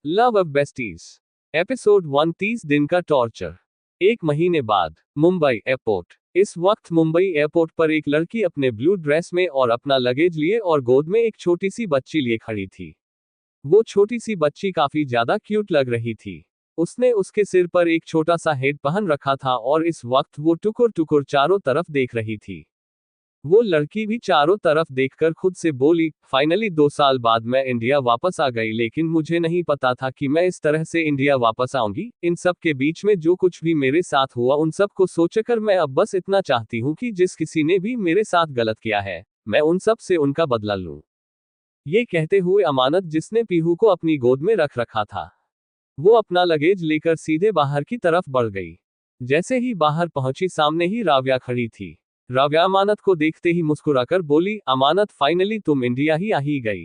Love of besties episode 1 30 दिन का torture. एक महीने बाद मुंबई एयरपोर्ट। इस वक्त मुंबई एयरपोर्ट पर एक लड़की अपने ब्लू ड्रेस में और अपना लगेज लिए और गोद में एक छोटी सी बच्ची लिए खड़ी थी। वो छोटी सी बच्ची काफी ज्यादा क्यूट लग रही थी। उसने उसके सिर पर एक छोटा सा हेड पहन रखा था और इस वक्त वो टुकुर टुकुर चारों तरफ देख रही थी। वो लड़की भी चारों तरफ देखकर खुद से बोली, फाइनली 2 साल बाद मैं इंडिया वापस आ गई, लेकिन मुझे नहीं पता था कि मैं इस तरह से इंडिया वापस आऊंगी। इन सब के बीच में जो कुछ भी मेरे साथ हुआ उन सब को सोचकर मैं अब बस इतना चाहती हूँ कि जिस किसी ने भी मेरे साथ गलत किया है, मैं उन सब से उनका बदला लूं। ये कहते हुए अमानत, जिसने पीहू को अपनी गोद में रख रखा था, वो अपना लगेज लेकर सीधे बाहर की तरफ बढ़ गई। जैसे ही बाहर पहुंची, सामने ही राव्या खड़ी थी। राव्या अमानत को देखते ही मुस्कुराकर बोली, अमानत फाइनली तुम इंडिया ही आ ही गई।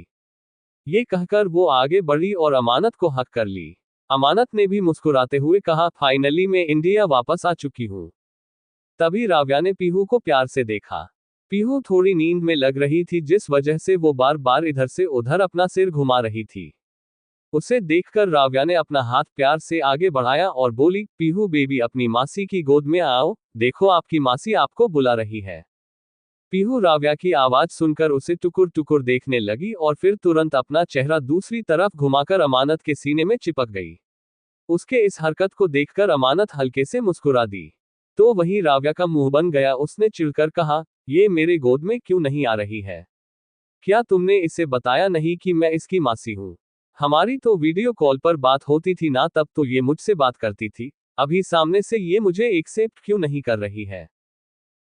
ये कहकर वो आगे बढ़ी और अमानत को हक कर ली। अमानत ने भी मुस्कुराते हुए कहा, फाइनली मैं इंडिया वापस आ चुकी हूँ। तभी राव्या ने पीहू को प्यार से देखा। पीहू थोड़ी नींद में लग रही थी, जिस वजह से वो बार बार इधर से उधर अपना सिर घुमा रही थी। उसे देखकर राव्या ने अपना हाथ प्यार से आगे बढ़ाया और बोली, पीहू बेबी अपनी मासी की गोद में आओ, देखो आपकी मासी आपको बुला रही है। पीहू राव्या की आवाज सुनकर उसे टुकुर टुकुर देखने लगी और फिर तुरंत अपना चेहरा दूसरी तरफ घुमाकर अमानत के सीने में चिपक गई। उसके इस हरकत को देखकर अमानत हल्के से मुस्कुरा दी। तो वहीं राव्या का मुंह बन गया। उसने चिढ़कर कहा, ये मेरे गोद में क्यों नहीं आ रही है? क्या तुमने इसे बताया नहीं कि मैं इसकी मासी हूं? हमारी तो वीडियो कॉल पर बात होती थी ना, तब तो ये मुझसे बात करती थी, अभी सामने से ये मुझे एक्सेप्ट क्यों नहीं कर रही है?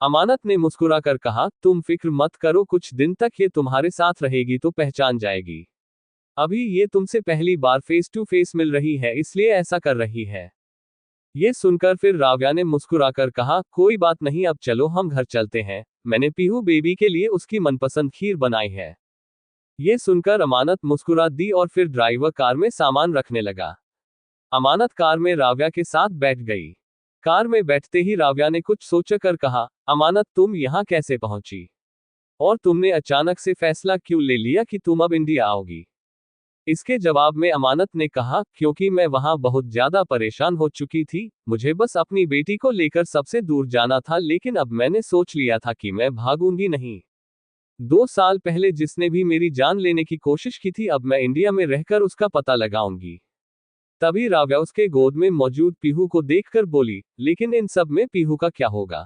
अमानत ने मुस्कुराकर कहा, तुम फिक्र मत करो, कुछ दिन तक ये तुम्हारे साथ रहेगी तो पहचान जाएगी। अभी ये तुमसे पहली बार फेस टू फेस मिल रही है, इसलिए ऐसा कर रही है। ये सुनकर फिर राव्या ने मुस्कुराकर कहा, कोई बात नहीं, अब चलो हम घर चलते हैं, मैंने पीहू बेबी के लिए उसकी मनपसंद खीर बनाई है। ये सुनकर अमानत मुस्कुरा दी और फिर ड्राइवर कार में सामान रखने लगा। अमानत कार में राव्या के साथ बैठ गई। कार में बैठते ही राव्या ने कुछ सोचकर कहा, अमानत तुम यहाँ कैसे पहुंची? और तुमने अचानक से फैसला क्यों ले लिया कि तुम अब इंडिया आओगी? इसके जवाब में अमानत ने कहा, क्योंकि मैं वहां बहुत ज्यादा परेशान हो चुकी थी, मुझे बस अपनी बेटी को लेकर सबसे दूर जाना था, लेकिन अब मैंने सोच लिया था कि मैं भागूंगी नहीं। 2 साल पहले जिसने भी मेरी जान लेने की कोशिश की थी, अब मैं इंडिया में रहकर उसका पता लगाऊंगी। तभी राव्या उसके गोद में मौजूद पीहू को देखकर बोली, लेकिन इन सब में पीहू का क्या होगा?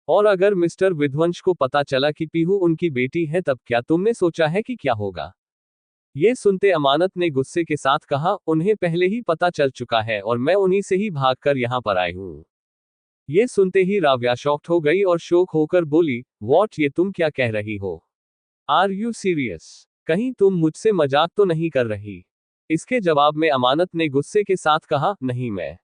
और अगर मिस्टर विध्वंस को पता चला कि पीहू उनकी बेटी है, तब क्या तुमने सोचा है कि क्या होगा? ये सुनते अमानत ने गुस्से के साथ कहा, उन्हें पहले ही पता चल चुका है और मैं उन्हीं से ही भागकर यहाँ पर आई हूँ। ये सुनते ही राव्या शॉक्ड हो गई और शोक होकर बोली, वॉट, ये तुम क्या कह रही हो? Are you serious? कहीं तुम मुझसे मजाक तो नहीं कर रही? इसके जवाब में अमानत ने गुस्से के साथ कहा, नहीं, मैं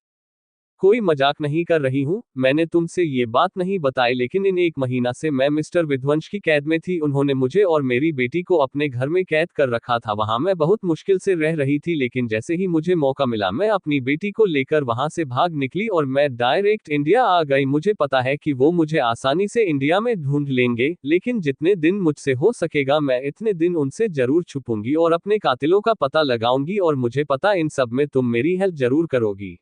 कोई मजाक नहीं कर रही हूँ। मैंने तुमसे ये बात नहीं बताई, लेकिन इन 1 महीना से मैं मिस्टर विध्वंस की कैद में थी। उन्होंने मुझे और मेरी बेटी को अपने घर में कैद कर रखा था। वहां मैं बहुत मुश्किल से रह रही थी, लेकिन जैसे ही मुझे मौका मिला, मैं अपनी बेटी को लेकर वहां से भाग निकली और मैं डायरेक्ट इंडिया आ गई। मुझे पता है कि वो मुझे आसानी से इंडिया में ढूंढ लेंगे, लेकिन जितने दिन मुझसे हो सकेगा मैं इतने दिन उनसे जरूर छुपूंगी और अपने कातिलों का पता लगाऊंगी, और मुझे पता इन सब में तुम मेरी हेल्प जरूर करोगी।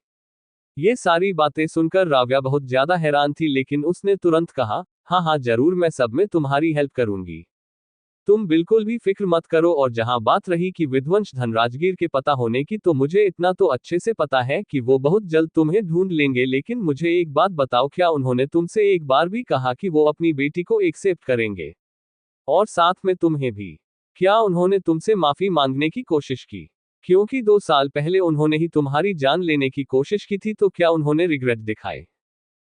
ये सारी बातें सुनकर राव्या बहुत ज्यादा हैरान थी, लेकिन उसने तुरंत कहा, हाँ हाँ जरूर, मैं सब में तुम्हारी हेल्प करूंगी। तुम बिल्कुल भी फिक्र मत करो। और जहां बात रही कि विध्वंस धनराजगीर के पता होने की, तो मुझे इतना तो अच्छे से पता है कि वो बहुत जल्द तुम्हें ढूंढ लेंगे। लेकिन मुझे एक बात बताओ, क्या उन्होंने तुमसे एक बार भी कहा कि वो अपनी बेटी को एक्सेप्ट करेंगे? और साथ में तुम्हें भी? क्या उन्होंने तुमसे माफी मांगने की कोशिश की? क्योंकि 2 साल पहले उन्होंने ही तुम्हारी जान लेने की कोशिश की थी, तो क्या उन्होंने रिग्रेट दिखाए?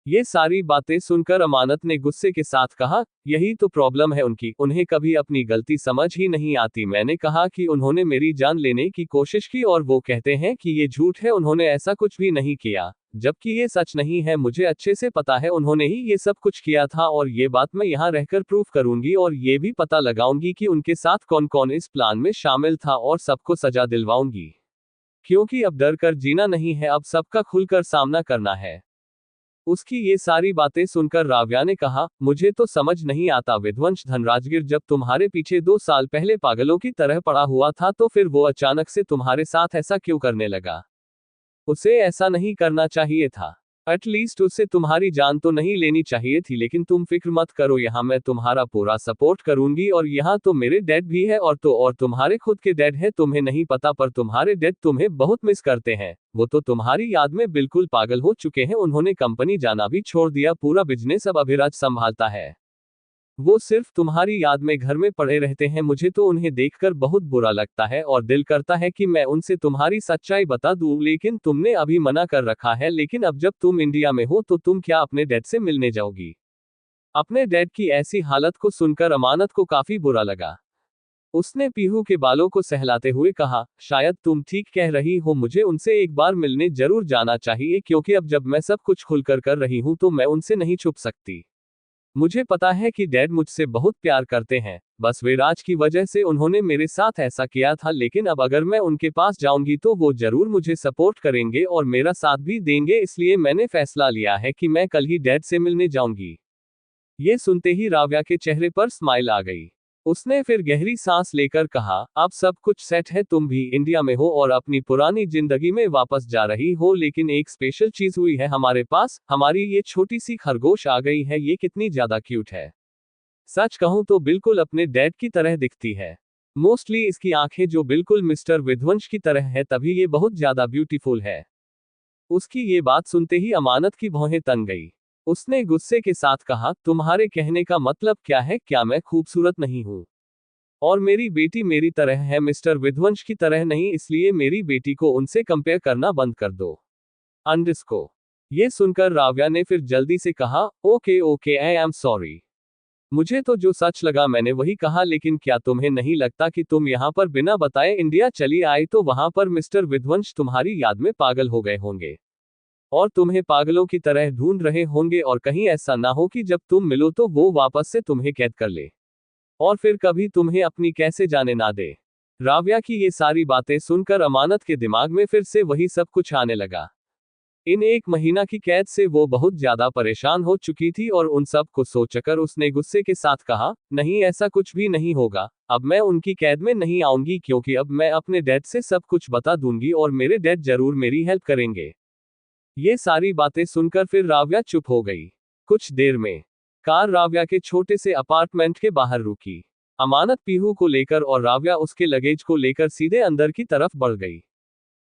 ये सारी बातें सुनकर अमानत ने गुस्से के साथ कहा, यही तो प्रॉब्लम है उनकी, उन्हें कभी अपनी गलती समझ ही नहीं आती। मैंने कहा कि उन्होंने मेरी जान लेने की कोशिश की और वो कहते हैं कि ये झूठ है, उन्होंने ऐसा कुछ भी नहीं किया, जबकि ये सच नहीं है। मुझे अच्छे से पता है उन्होंने ही ये सब कुछ किया था, और ये बात मैं यहाँ रहकर प्रूफ करूंगी और ये भी पता लगाऊंगी कि उनके साथ कौन कौन इस प्लान में शामिल था, और सबको सजा दिलवाऊंगी। क्योंकि अब डर कर जीना नहीं है, अब सबका खुलकर सामना करना है। उसकी ये सारी बातें सुनकर राव्या ने कहा, मुझे तो समझ नहीं आता विध्वंस धनराजगीर जब तुम्हारे पीछे 2 साल पहले पागलों की तरह पड़ा हुआ था तो फिर वो अचानक से तुम्हारे साथ ऐसा क्यों करने लगा। उसे ऐसा नहीं करना चाहिए था। एटलीस्ट उससे तुम्हारी जान तो नहीं लेनी चाहिए थी, लेकिन तुम फिक्र मत करो, यहाँ मैं तुम्हारा पूरा सपोर्ट करूंगी और यहाँ तो मेरे डैड भी है और तुम्हारे खुद के डैड है। तुम्हें नहीं पता पर तुम्हारे डैड तुम्हें बहुत मिस करते हैं। वो तो तुम्हारी याद में बिल्कुल पागल हो चुके हैं। उन्होंने कंपनी जाना भी छोड़ दिया, पूरा बिजनेस अब अभिराज संभालता है। वो सिर्फ तुम्हारी याद में घर में पड़े रहते हैं। मुझे तो उन्हें देखकर बहुत बुरा लगता है और दिल करता है कि मैं उनसे तुम्हारी सच्चाई बता दूं, लेकिन तुमने अभी मना कर रखा है। लेकिन अब जब तुम इंडिया में हो तो तुम क्या अपने डैड से मिलने जाओगी। अपने डैड की ऐसी हालत को सुनकर अमानत को काफी बुरा लगा। उसने पीहू के बालों को सहलाते हुए कहा, शायद तुम ठीक कह रही हो, मुझे उनसे एक बार मिलने जरूर जाना चाहिए, क्योंकि अब जब मैं सब कुछ खुलकर कर रही हूं तो मैं उनसे नहीं छुप सकती। मुझे पता है कि डैड मुझसे बहुत प्यार करते हैं, बस विराज की वजह से उन्होंने मेरे साथ ऐसा किया था। लेकिन अब अगर मैं उनके पास जाऊंगी तो वो जरूर मुझे सपोर्ट करेंगे और मेरा साथ भी देंगे, इसलिए मैंने फैसला लिया है कि मैं कल ही डैड से मिलने जाऊंगी। ये सुनते ही राव्या के चेहरे पर स्माइल आ गई। उसने फिर गहरी सांस लेकर कहा, अब सब कुछ सेट है, तुम भी इंडिया में हो और अपनी पुरानी जिंदगी में वापस जा रही हो। लेकिन एक स्पेशल चीज हुई है हमारे पास, हमारी ये छोटी सी खरगोश आ गई है। ये कितनी ज्यादा क्यूट है, सच कहूं तो बिल्कुल अपने डैड की तरह दिखती है। मोस्टली इसकी आंखें जो बिल्कुल मिस्टर विध्वंस की तरह है, तभी ये बहुत ज्यादा ब्यूटीफुल है। उसकी ये बात सुनते ही अमानत की भौहें तन गई। उसने गुस्से के साथ कहा, तुम्हारे कहने का मतलब क्या है? क्या मैं खूबसूरत नहीं हूं? और मेरी बेटी मेरी तरह है, मिस्टर विध्वंस की तरह नहीं, इसलिए मेरी बेटी को उनसे कंपेयर करना बंद कर दो। अंडरस्को। ये सुनकर राव्या ने फिर जल्दी से कहा, okay okay, I am sorry. मुझे तो जो सच लगा मैंने वही कहा, लेकिन क्या तुम्हें नहीं लगता कि तुम यहाँ पर बिना बताए इंडिया चली आई तो वहां पर मिस्टर विध्वंस तुम्हारी याद में पागल हो गए होंगे और तुम्हें पागलों की तरह ढूंढ रहे होंगे, और कहीं ऐसा ना हो कि जब तुम मिलो तो वो वापस से तुम्हें कैद कर ले और फिर कभी तुम्हें अपनी कैसे जाने ना दे। राव्या की ये सारी बातें सुनकर अमानत के दिमाग में फिर से वही सब कुछ आने लगा। इन 1 महीना की कैद से वो बहुत ज्यादा परेशान हो चुकी थी और उन सब को सोचकर उसने गुस्से के साथ कहा, नहीं ऐसा कुछ भी नहीं होगा, अब मैं उनकी कैद में नहीं आऊंगी, क्योंकि अब मैं अपने डैड से सब कुछ बता दूंगी और मेरे डैड जरूर मेरी हेल्प करेंगे। ये सारी बातें सुनकर फिर राव्या चुप हो गई। कुछ देर में कार राव्या के छोटे से अपार्टमेंट के बाहर रुकी। अमानत पीहू को लेकर और राव्या उसके लगेज को लेकर सीधे अंदर की तरफ बढ़ गई।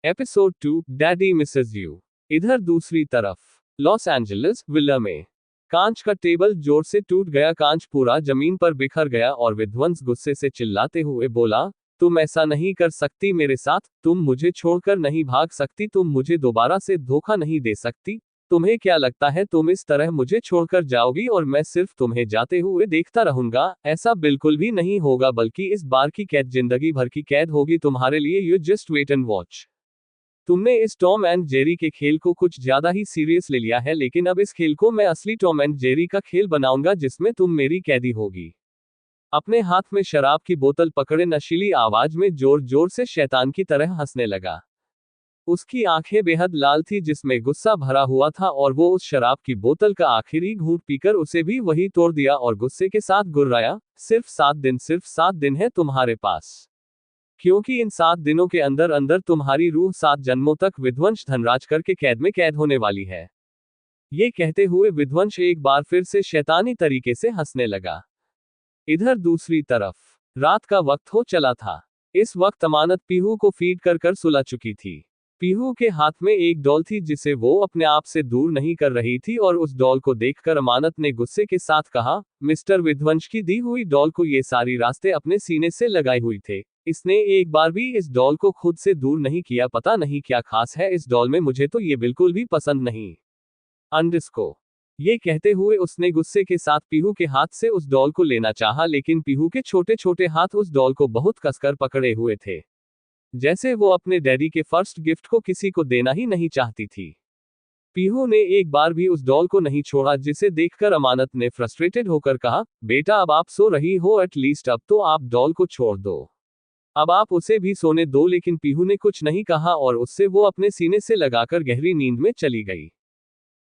Episode 2, daddy Mrs you. इधर दूसरी तरफ लॉस एंजलिस विला में कांच का टेबल जोर से टूट गया। कांच पूरा जमीन पर बिखर गया और विध्वंस गुस्से से चिल्लाते हुए बोला, तुम ऐसा नहीं कर सकती मेरे साथ, तुम मुझे छोड़कर नहीं भाग सकती, तुम मुझे दोबारा से धोखा नहीं दे सकती। तुम्हें क्या लगता है तुम इस तरह मुझे छोड़कर जाओगी और मैं सिर्फ तुम्हें जाते हुए देखता रहूंगा? ऐसा बिल्कुल भी नहीं होगा, बल्कि इस बार की कैद जिंदगी भर की कैद होगी तुम्हारे लिए। You just wait and watch. तुमने इस टॉम एंड जेरी के खेल को कुछ ज्यादा ही सीरियस ले लिया है, लेकिन अब इस खेल को मैं असली टॉम एंड जेरी का खेल बनाऊंगा, जिसमें तुम मेरी कैदी होगी। अपने हाथ में शराब की बोतल पकड़े नशीली आवाज में जोर जोर से शैतान की तरह हंसने लगा। उसकी आंखें बेहद लाल थी, जिसमें गुस्सा भरा हुआ था, और वो उस शराब की बोतल का आखिरी घूंट पीकर उसे भी वही तोड़ दिया और गुस्से के साथ गुर्राया, सिर्फ 7 दिन, सिर्फ 7 दिन है तुम्हारे पास, क्योंकि इन 7 दिनों के अंदर अंदर तुम्हारी रूह 7 जन्मों तक विध्वंस धनराज के कैद में कैद होने वाली है। ये कहते हुए विध्वंस एक बार फिर से शैतानी तरीके से हंसने लगा। इधर दूसरी तरफ रात का वक्त हो चला था। इस वक्त अमानत पीहू को फीड कर कर सुला चुकी थी। पीहू के हाथ में एक डॉल थी जिसे वो अपने आप से दूर नहीं कर रही थी, और उस डॉल को देखकर अमानत ने गुस्से के साथ कहा, मिस्टर विध्वंस की दी हुई डॉल को ये सारी रास्ते अपने सीने से लगाए हुई थे। इसने एक बार भी इस डॉल को खुद से दूर नहीं किया। पता नहीं क्या खास है इस डॉल में, मुझे तो ये बिल्कुल भी पसंद नहीं। अंडरस्को। ये कहते हुए उसने गुस्से के साथ पीहू के हाथ से उस डॉल को लेना चाहा, लेकिन पीहू के छोटे छोटे हाथ उस डॉल को बहुत कसकर पकड़े हुए थे, जैसे वो अपने डैडी के फर्स्ट गिफ्ट को किसी को देना ही नहीं चाहती थी। पीहू ने एक बार भी उस डॉल को नहीं छोड़ा, जिसे देखकर अमानत ने फ्रस्ट्रेटेड होकर कहा, बेटा अब आप सो रही हो, एटलीस्ट अब तो आप डॉल को छोड़ दो, अब आप उसे भी सोने दो। लेकिन पीहू ने कुछ नहीं कहा और उससे वो अपने सीने से लगाकर गहरी नींद में चली गई।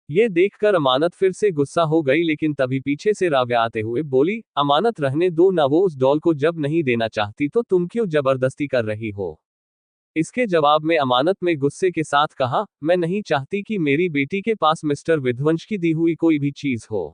ये देखकर अमानत फिर से गुस्सा हो गई, लेकिन तभी पीछे से राव्या आते हुए बोली, अमानत रहने दो ना, वो उस डॉल को जब नहीं देना चाहती तो तुम क्यों जबरदस्ती कर रही हो। इसके जवाब में अमानत में गुस्से के साथ कहा, मैं नहीं चाहती कि मेरी बेटी के पास मिस्टर विध्वंस की दी हुई कोई भी चीज हो।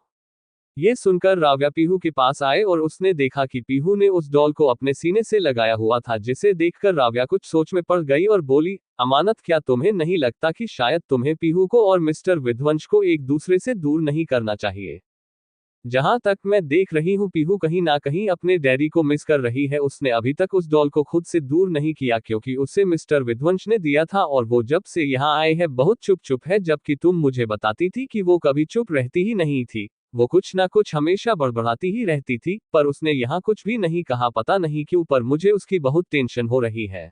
ये सुनकर राव्या पीहू के पास आए और उसने देखा कि पीहू ने उस डॉल को अपने सीने से लगाया हुआ था, जिसे देखकर राव्या कुछ सोच में पड़ गई और बोली, अमानत क्या तुम्हें नहीं लगता कि शायद तुम्हें पीहू को और मिस्टर विध्वंस को एक दूसरे से दूर नहीं करना चाहिए। जहां तक मैं देख रही हूं पीहू कहीं ना कहीं अपने डैडी को मिस कर रही है। उसने अभी तक उस डॉल को खुद से दूर नहीं किया क्योंकि उसे मिस्टर विध्वंस ने दिया था, और वो जब से यहाँ आए हैं बहुत चुप चुप है, जबकि तुम मुझे बताती थी कि वो कभी चुप रहती ही नहीं थी। वो कुछ ना कुछ हमेशा बड़बड़ाती ही रहती थी, पर उसने यहाँ कुछ भी नहीं कहा। पता नहीं क्यों पर मुझे उसकी बहुत टेंशन हो रही है।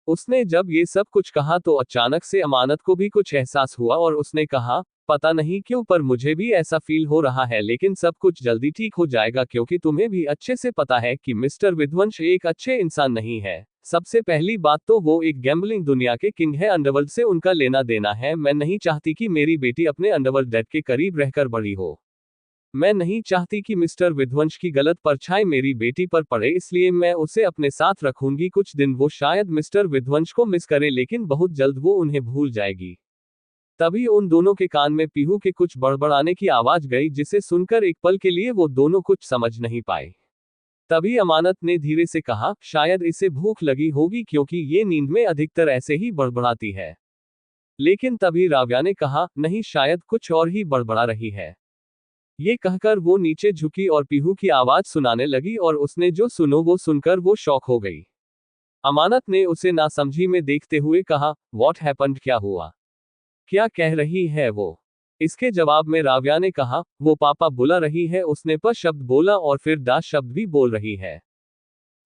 उसने जब ये सब कुछ कहा तो अचानक से अमानत को भी कुछ एहसास हुआ और उसने कहा, पता नहीं क्यों पर मुझे भी ऐसा फील हो रहा है, लेकिन सब कुछ जल्दी ठीक हो जाएगा क्योंकि तुम्हें भी अच्छे से पता है कि मिस्टर विध्वंस एक अच्छे इंसान नहीं है। सबसे पहली बात तो वो एक गैम्बलिंग दुनिया के किंग है, अंडरवर्ल्ड से उनका लेना देना है। मैं नहीं चाहती कि मेरी बेटी अपने अंडरवर्ल्ड डैड के करीब रहकर बड़ी हो। मैं नहीं चाहती कि मिस्टर विध्वंस की गलत परछाई मेरी बेटी पर पड़े, इसलिए मैं उसे अपने साथ रखूंगी। कुछ दिन वो शायद मिस्टर विध्वंस को मिस करे, लेकिन बहुत जल्द वो उन्हें भूल जाएगी। तभी उन दोनों के कान में पीहू के कुछ बड़बड़ाने की आवाज गई, जिसे सुनकर एक पल के लिए वो दोनों कुछ समझ नहीं पाए। तभी अमानत ने धीरे से कहा, शायद इसे भूख लगी होगी क्योंकि ये नींद में अधिकतर ऐसे ही बड़बड़ाती है। लेकिन तभी राव्या ने कहा, नहीं, शायद कुछ और ही बड़बड़ा रही है। ये कहकर वो नीचे झुकी और पीहू की आवाज सुनाने लगी, और उसने जो सुनो वो सुनकर वो शॉक हो गई। अमानत ने उसे नासमझी में देखते हुए कहा, व्हाट हैपेंड, क्या हुआ, क्या कह रही है वो। इसके जवाब में राव्या ने कहा, वो पापा बुला रही है। उसने प शब्द बोला और फिर डा शब्द भी बोल रही है।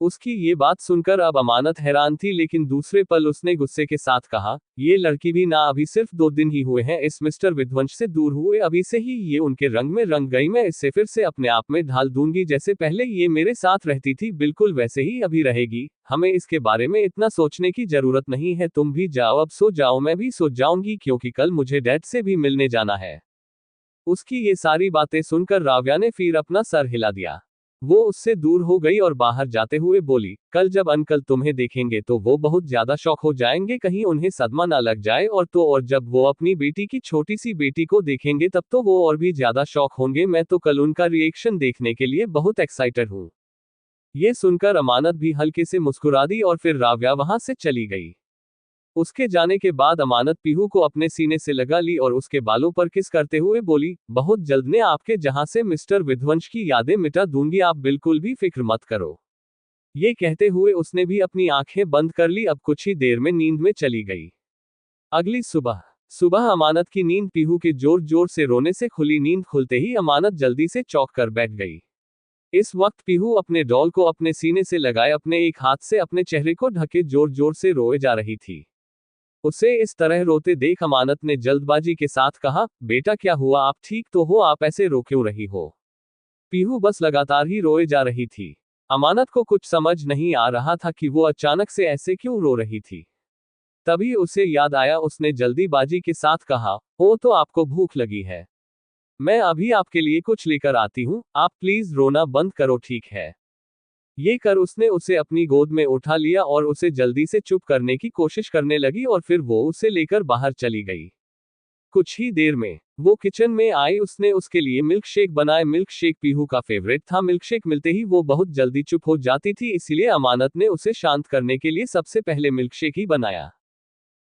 उसकी ये बात सुनकर अब अमानत हैरान थी, लेकिन दूसरे पल उसने गुस्से के साथ कहा, ये लड़की भी ना, अभी सिर्फ 2 दिन ही हुए हैं इस मिस्टर विध्वंस से दूर हुए, अभी से ही ये उनके रंग में रंग गई। मैं इससे फिर से अपने आप में ढाल दूंगी, जैसे पहले ये मेरे साथ रहती थी बिल्कुल वैसे ही अभी रहेगी। हमें इसके बारे में इतना सोचने की जरूरत नहीं है। तुम भी जाओ, अब सो जाओ, मैं भी सो जाऊंगी क्योंकि कल मुझे डैड से भी मिलने जाना है। उसकी ये सारी बातें सुनकर राव्या ने फिर अपना सर हिला दिया। वो उससे दूर हो गई और बाहर जाते हुए बोली, कल जब अंकल तुम्हें देखेंगे तो वो बहुत ज्यादा शॉक हो जाएंगे, कहीं उन्हें सदमा ना लग जाए, और जब वो अपनी बेटी की छोटी सी बेटी को देखेंगे तब तो वो और भी ज्यादा शॉक होंगे। मैं तो कल उनका रिएक्शन देखने के लिए बहुत एक्साइटेड हूँ। ये सुनकर अमानत भी हल्के से मुस्कुरा दी और फिर राव्या वहां से चली गई। उसके जाने के बाद अमानत पीहू को अपने सीने से लगा ली और उसके बालों पर किस करते हुए बोली, बहुत जल्द मैं आपके जहां से मिस्टर विध्वंस की यादें मिटा दूंगी, आप बिल्कुल भी फिक्र मत करो। ये कहते हुए उसने भी अपनी आंखें बंद कर ली। अब कुछ ही देर में नींद में चली गई। अगली सुबह सुबह अमानत की नींद पीहू के जोर जोर से रोने से खुली। नींद खुलते ही अमानत जल्दी से चौंक कर बैठ गई। इस वक्त पीहू अपने डॉल को अपने सीने से लगाए अपने एक हाथ से अपने चेहरे को ढके जोर जोर से रोए जा रही थी। उसे इस तरह रोते देख अमानत ने जल्दबाजी के साथ कहा, बेटा क्या हुआ, आप ठीक तो हो, आप ऐसे रो क्यों रही हो। पीहू बस लगातार ही रोए जा रही थी। अमानत को कुछ समझ नहीं आ रहा था कि वो अचानक से ऐसे क्यों रो रही थी। तभी उसे याद आया। उसने जल्दीबाजी के साथ कहा, ओ तो आपको भूख लगी है, मैं अभी आपके लिए कुछ लेकर आती हूँ, आप प्लीज रोना बंद करो, ठीक है। ये कर उसने उसे अपनी गोद में उठा लिया और उसे जल्दी से चुप करने की कोशिश करने लगी, और फिर वो उसे लेकर बाहर चली गई। कुछ ही देर में वो किचन में आई। उसने उसके लिए मिल्क शेक बनाए। मिल्क शेक पीहू का फेवरेट था। मिल्क शेक मिलते ही वो बहुत जल्दी चुप हो जाती थी, इसलिए अमानत ने उसे शांत करने के लिए सबसे पहले मिल्क शेक ही बनाया।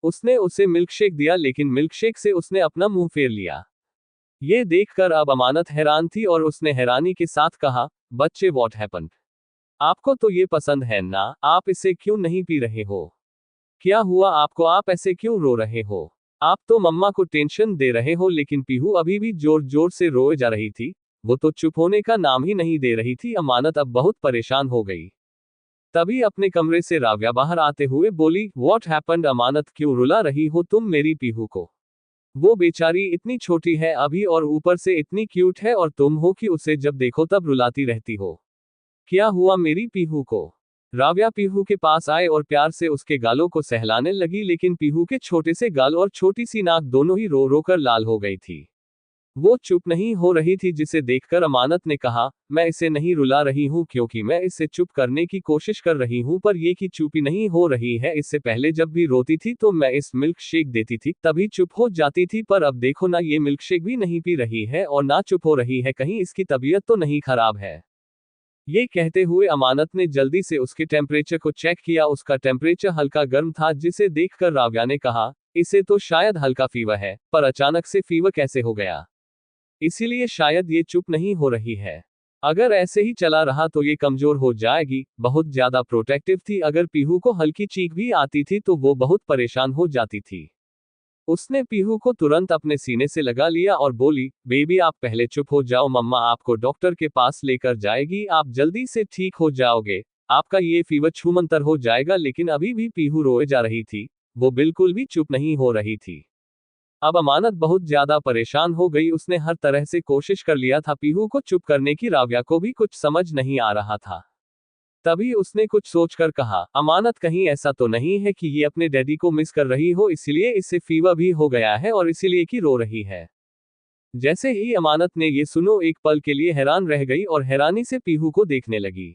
उसने उसे मिल्क शेक दिया, लेकिन मिल्क शेक से उसने अपना मुंह फेर लिया। ये देखकर अब अमानत हैरान थी और उसने हैरानी के साथ कहा, बच्चे व्हाट हैपेंड, आपको तो ये पसंद है ना, आप इसे क्यों नहीं पी रहे हो, क्या हुआ आपको, आप ऐसे क्यों रो रहे हो, आप तो मम्मा को टेंशन दे रहे हो। लेकिन पीहू अभी भी जोर जोर से रोए जा रही थी। वो तो चुप होने का नाम ही नहीं दे रही थी। अमानत अब बहुत परेशान हो गई। तभी अपने कमरे से राव्या बाहर आते हुए बोली, व्हाट हैपेंड, अमानत क्यों रुला रही हो तुम मेरी पीहू को। वो बेचारी इतनी छोटी है अभी और ऊपर से इतनी क्यूट है, और तुम हो कि उसे जब देखो तब रुलाती रहती हो। क्या हुआ मेरी पीहू को। राव्या पीहू के पास आए और प्यार से उसके गालों को सहलाने लगी, लेकिन पीहू के छोटे से गाल और छोटी सी नाक दोनों ही रो रो कर लाल हो गई थी। वो चुप नहीं हो रही थी, जिसे देखकर अमानत ने कहा, मैं इसे नहीं रुला रही हूँ क्योंकि मैं इसे चुप करने की कोशिश कर रही हूँ, पर ये कि चुप नहीं हो रही है। इससे पहले जब भी रोती थी तो मैं इस मिल्क शेक देती थी, तभी चुप हो जाती थी, पर अब देखो ना, ये मिल्क शेक भी नहीं पी रही है और ना चुप हो रही है, कहीं इसकी तबीयत तो नहीं खराब है। ये कहते हुए अमानत ने जल्दी से उसके टेम्परेचर को चेक किया। उसका टेम्परेचर हल्का गर्म था, जिसे देखकर राव्या ने कहा, इसे तो शायद हल्का फीवर है, पर अचानक से फीवर कैसे हो गया? इसीलिए शायद ये चुप नहीं हो रही है। अगर ऐसे ही चला रहा तो ये कमजोर हो जाएगी। बहुत ज्यादा प्रोटेक्टिव थी, अगर पीहू को हल्की चीख भी आती थी तो वो बहुत परेशान हो जाती थी। उसने पीहू को तुरंत अपने सीने से लगा लिया और बोली, बेबी आप पहले चुप हो जाओ, मम्मा आपको डॉक्टर के पास लेकर जाएगी, आप जल्दी से ठीक हो जाओगे, आपका ये फीवर छूमंतर हो जाएगा। लेकिन अभी भी पीहू रोए जा रही थी, वो बिल्कुल भी चुप नहीं हो रही थी। अब अमानत बहुत ज्यादा परेशान हो गई, उसने हर तरह से कोशिश कर लिया था पीहू को चुप करने की, राव्या को भी कुछ समझ नहीं आ रहा था। तभी उसने कुछ सोचकर कहा, अमानत कहीं ऐसा तो नहीं है कि ये अपने डैडी को मिस कर रही हो, इसीलिए इसे फीवर भी हो गया है और इसीलिए कि रो रही है। जैसे ही अमानत ने ये सुनो, एक पल के लिए हैरान रह गई और हैरानी से पीहू को देखने लगी।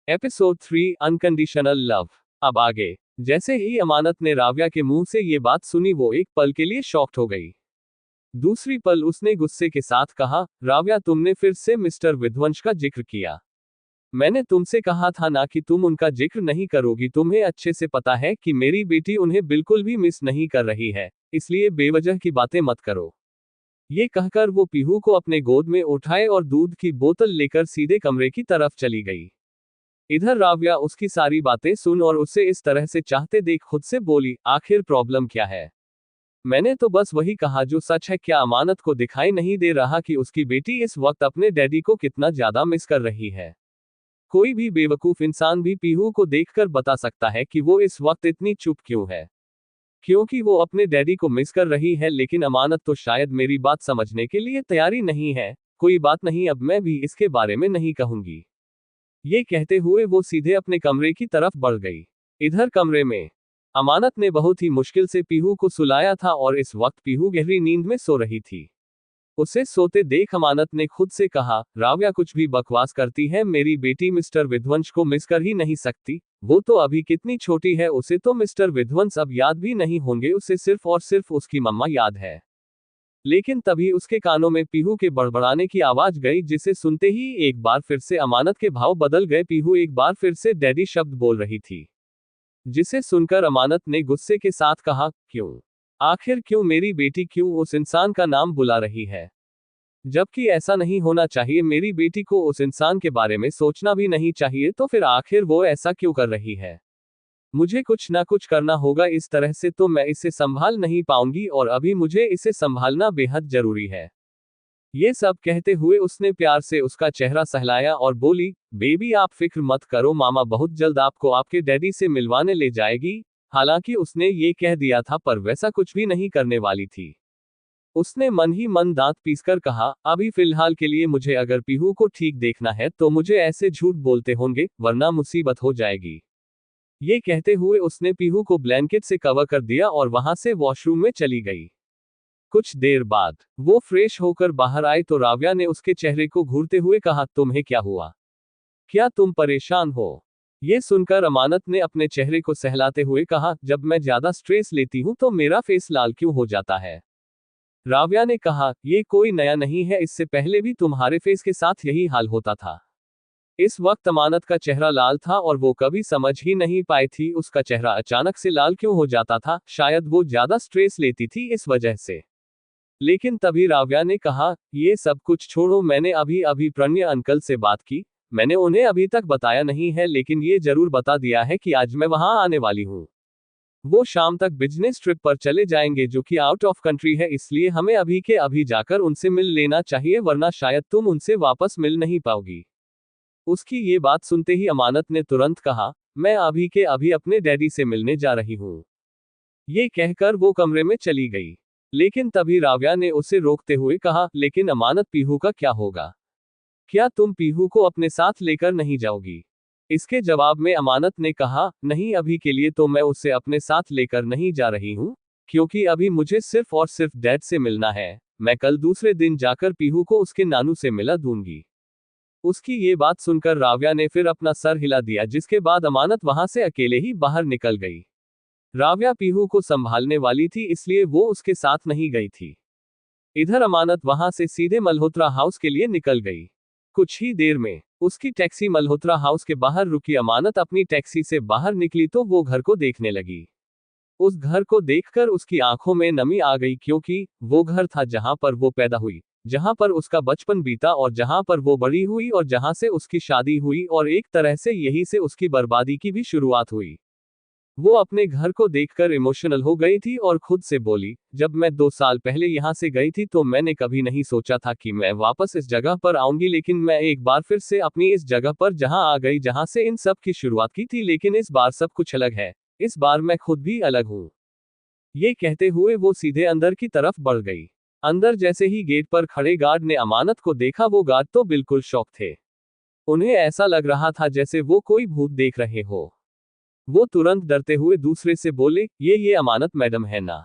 Episode 3 unconditional love. अब आगे। जैसे ही अमानत ने राव्या के मुंह से ये बात सुनी, वो एक पल के लिए शॉक्ड हो गई। दूसरी पल उसने गुस्से के साथ कहा, राव्या तुमने फिर से मिस्टर विध्वंस का जिक्र किया। मैंने तुमसे कहा था ना कि तुम उनका जिक्र नहीं करोगी, तुम्हें अच्छे से पता है कि मेरी बेटी उन्हें बिल्कुल भी मिस नहीं कर रही है, इसलिए बेवजह की बातें मत करो। ये कहकर वो पीहू को अपने गोद में उठाए और दूध की बोतल लेकर सीधे कमरे की तरफ चली गई। इधर राव्या उसकी सारी बातें सुन और उसे इस तरह से चाहते देख खुद से बोली, आखिर प्रॉब्लम क्या है? मैंने तो बस वही कहा जो सच है। क्या अमानत को दिखाई नहीं दे रहा कि उसकी बेटी इस वक्त अपने डैडी को कितना ज्यादा मिस कर रही है? कोई भी बेवकूफ इंसान भी पीहू को देखकर बता सकता है कि वो इस वक्त इतनी चुप क्यों है, क्योंकि वो अपने डैडी को मिस कर रही है। लेकिन अमानत तो शायद मेरी बात समझने के लिए तैयारी नहीं है। कोई बात नहीं, अब मैं भी इसके बारे में नहीं कहूंगी। ये कहते हुए वो सीधे अपने कमरे की तरफ बढ़ गई। इधर कमरे में अमानत ने बहुत ही मुश्किल से पीहू को सुलाया था और इस वक्त पीहू गहरी नींद में सो रही थी। उसे सोते देख अमानत ने खुद से कहा, राव्या कुछ भी बकवास करती है, मेरी बेटी मिस्टर विध्वंस को मिस कर ही नहीं सकती। वो तो अभी कितनी छोटी है, उसे तो मिस्टर विध्वंस अब याद भी नहीं होंगे, उसे सिर्फ और सिर्फ उसकी मम्मा याद है। लेकिन तभी उसके कानों में पीहू के बड़बड़ाने की आवाज गई, जिसे सुनते ही एक बार फिर से अमानत के भाव बदल गए। पीहू एक बार फिर से डैडी शब्द बोल रही थी, जिसे सुनकर अमानत ने गुस्से के साथ कहा, क्यों? आखिर क्यों? मेरी बेटी क्यों उस इंसान का नाम बुला रही है? जबकि ऐसा नहीं होना चाहिए, मेरी बेटी को उस इंसान के बारे में सोचना भी नहीं चाहिए, तो फिर आखिर वो ऐसा क्यों कर रही है? मुझे कुछ ना कुछ करना होगा, इस तरह से तो मैं इसे संभाल नहीं पाऊंगी और अभी मुझे इसे संभालना बेहद जरूरी है। ये सब कहते हुए उसने प्यार से उसका चेहरा सहलाया और बोली, बेबी आप फिक्र मत करो, मामा बहुत जल्द आपको आपके डैडी से मिलवाने ले जाएगी। हालांकि उसने ये कह दिया था, पर वैसा कुछ भी नहीं करने वाली थी। उसने मन ही मन दांत पीसकर कहा, अभी फिलहाल के लिए मुझे अगर पीहू को ठीक देखना है तो मुझे ऐसे झूठ बोलते होंगे, वरना मुसीबत हो जाएगी। ये कहते हुए उसने पीहू को ब्लैंकेट से कवर कर दिया और वहां से वॉशरूम में चली गई। कुछ देर बाद वो फ्रेश होकर बाहर आई तो राव्या ने उसके चेहरे को घूरते हुए कहा, तुम्हें क्या हुआ? क्या तुम परेशान हो? ये सुनकर अमानत ने अपने चेहरे को सहलाते हुए कहा, जब मैं ज्यादा स्ट्रेस लेती हूँ तो मेरा फेस लाल क्यों हो जाता है? राव्या ने कहा, ये कोई नया नहीं है, इससे पहले भी तुम्हारे फेस के साथ यही हाल होता था। इस वक्त अमानत का चेहरा लाल था और वो कभी समझ ही नहीं पाई थी उसका चेहरा अचानक से लाल क्यों हो जाता था। शायद वो ज्यादा स्ट्रेस लेती थी इस वजह से। लेकिन तभी राव्या ने कहा, ये सब कुछ छोड़ो, मैंने अभी अभी प्रणय अंकल से बात की। मैंने उन्हें अभी तक बताया नहीं है, लेकिन ये जरूर बता दिया है कि आज मैं वहां आने वाली हूँ। वो शाम तक बिजनेस ट्रिप पर चले जाएंगे, जो कि आउट ऑफ कंट्री है, इसलिए हमें अभी के अभी जाकर उनसे मिल लेना चाहिए, वरना शायद तुम उनसे वापस मिल नहीं पाओगी। उसकी ये बात सुनते ही अमानत ने तुरंत कहा, मैं अभी के अभी अपने डैडी से मिलने जा रही हूँ। ये कहकर वो कमरे में चली गई। लेकिन तभी राव्या ने उसे रोकते हुए कहा, लेकिन अमानत, पीहू का क्या होगा? क्या तुम पीहू को अपने साथ लेकर नहीं जाओगी? इसके जवाब में अमानत ने कहा, नहीं, अभी के लिए तो मैं उसे अपने साथ लेकर नहीं जा रही हूँ, क्योंकि अभी मुझे सिर्फ और सिर्फ डैड से मिलना है। मैं कल दूसरे दिन जाकर पीहू को उसके नानू से मिला दूंगी। उसकी ये बात सुनकर राव्या ने फिर अपना सर हिला दिया, जिसके बाद अमानत वहां से अकेले ही बाहर निकल गई। राव्या पीहू को संभालने वाली थी, इसलिए वो उसके साथ नहीं गई थी। इधर अमानत वहां से सीधे मल्होत्रा हाउस के लिए निकल गई। कुछ ही देर में उसकी टैक्सी मल्होत्रा हाउस के बाहर रुकी। अमानत अपनी टैक्सी से बाहर निकली तो वो घर को देखने लगी। उस घर को देखकर उसकी आंखों में नमी आ गई, क्योंकि वो घर था जहां पर वो पैदा हुई, जहां पर उसका बचपन बीता और जहां पर वो बड़ी हुई और जहां से उसकी शादी हुई, और एक तरह से यही से उसकी बर्बादी की भी शुरुआत हुई। वो अपने घर को देखकर इमोशनल हो गई थी और खुद से बोली, जब मैं 2 साल पहले यहाँ से गई थी तो मैंने कभी नहीं सोचा था कि मैं वापस इस जगह पर आऊंगी, लेकिन मैं एक बार फिर से अपनी इस जगह पर जहाँ आ गई जहाँ से इन सब की शुरुआत की थी, लेकिन इस बार सब कुछ अलग है। इस बार मैं खुद भी अलग हूँ। ये कहते हुए वो सीधे अंदर की तरफ बढ़ गई। अंदर जैसे ही गेट पर खड़े गार्ड ने अमानत को देखा, वो गार्ड तो बिल्कुल शॉक थे। उन्हें ऐसा लग रहा था जैसे वो कोई भूत देख रहे हो। वो तुरंत डरते हुए दूसरे से बोले, ये अमानत मैडम है ना?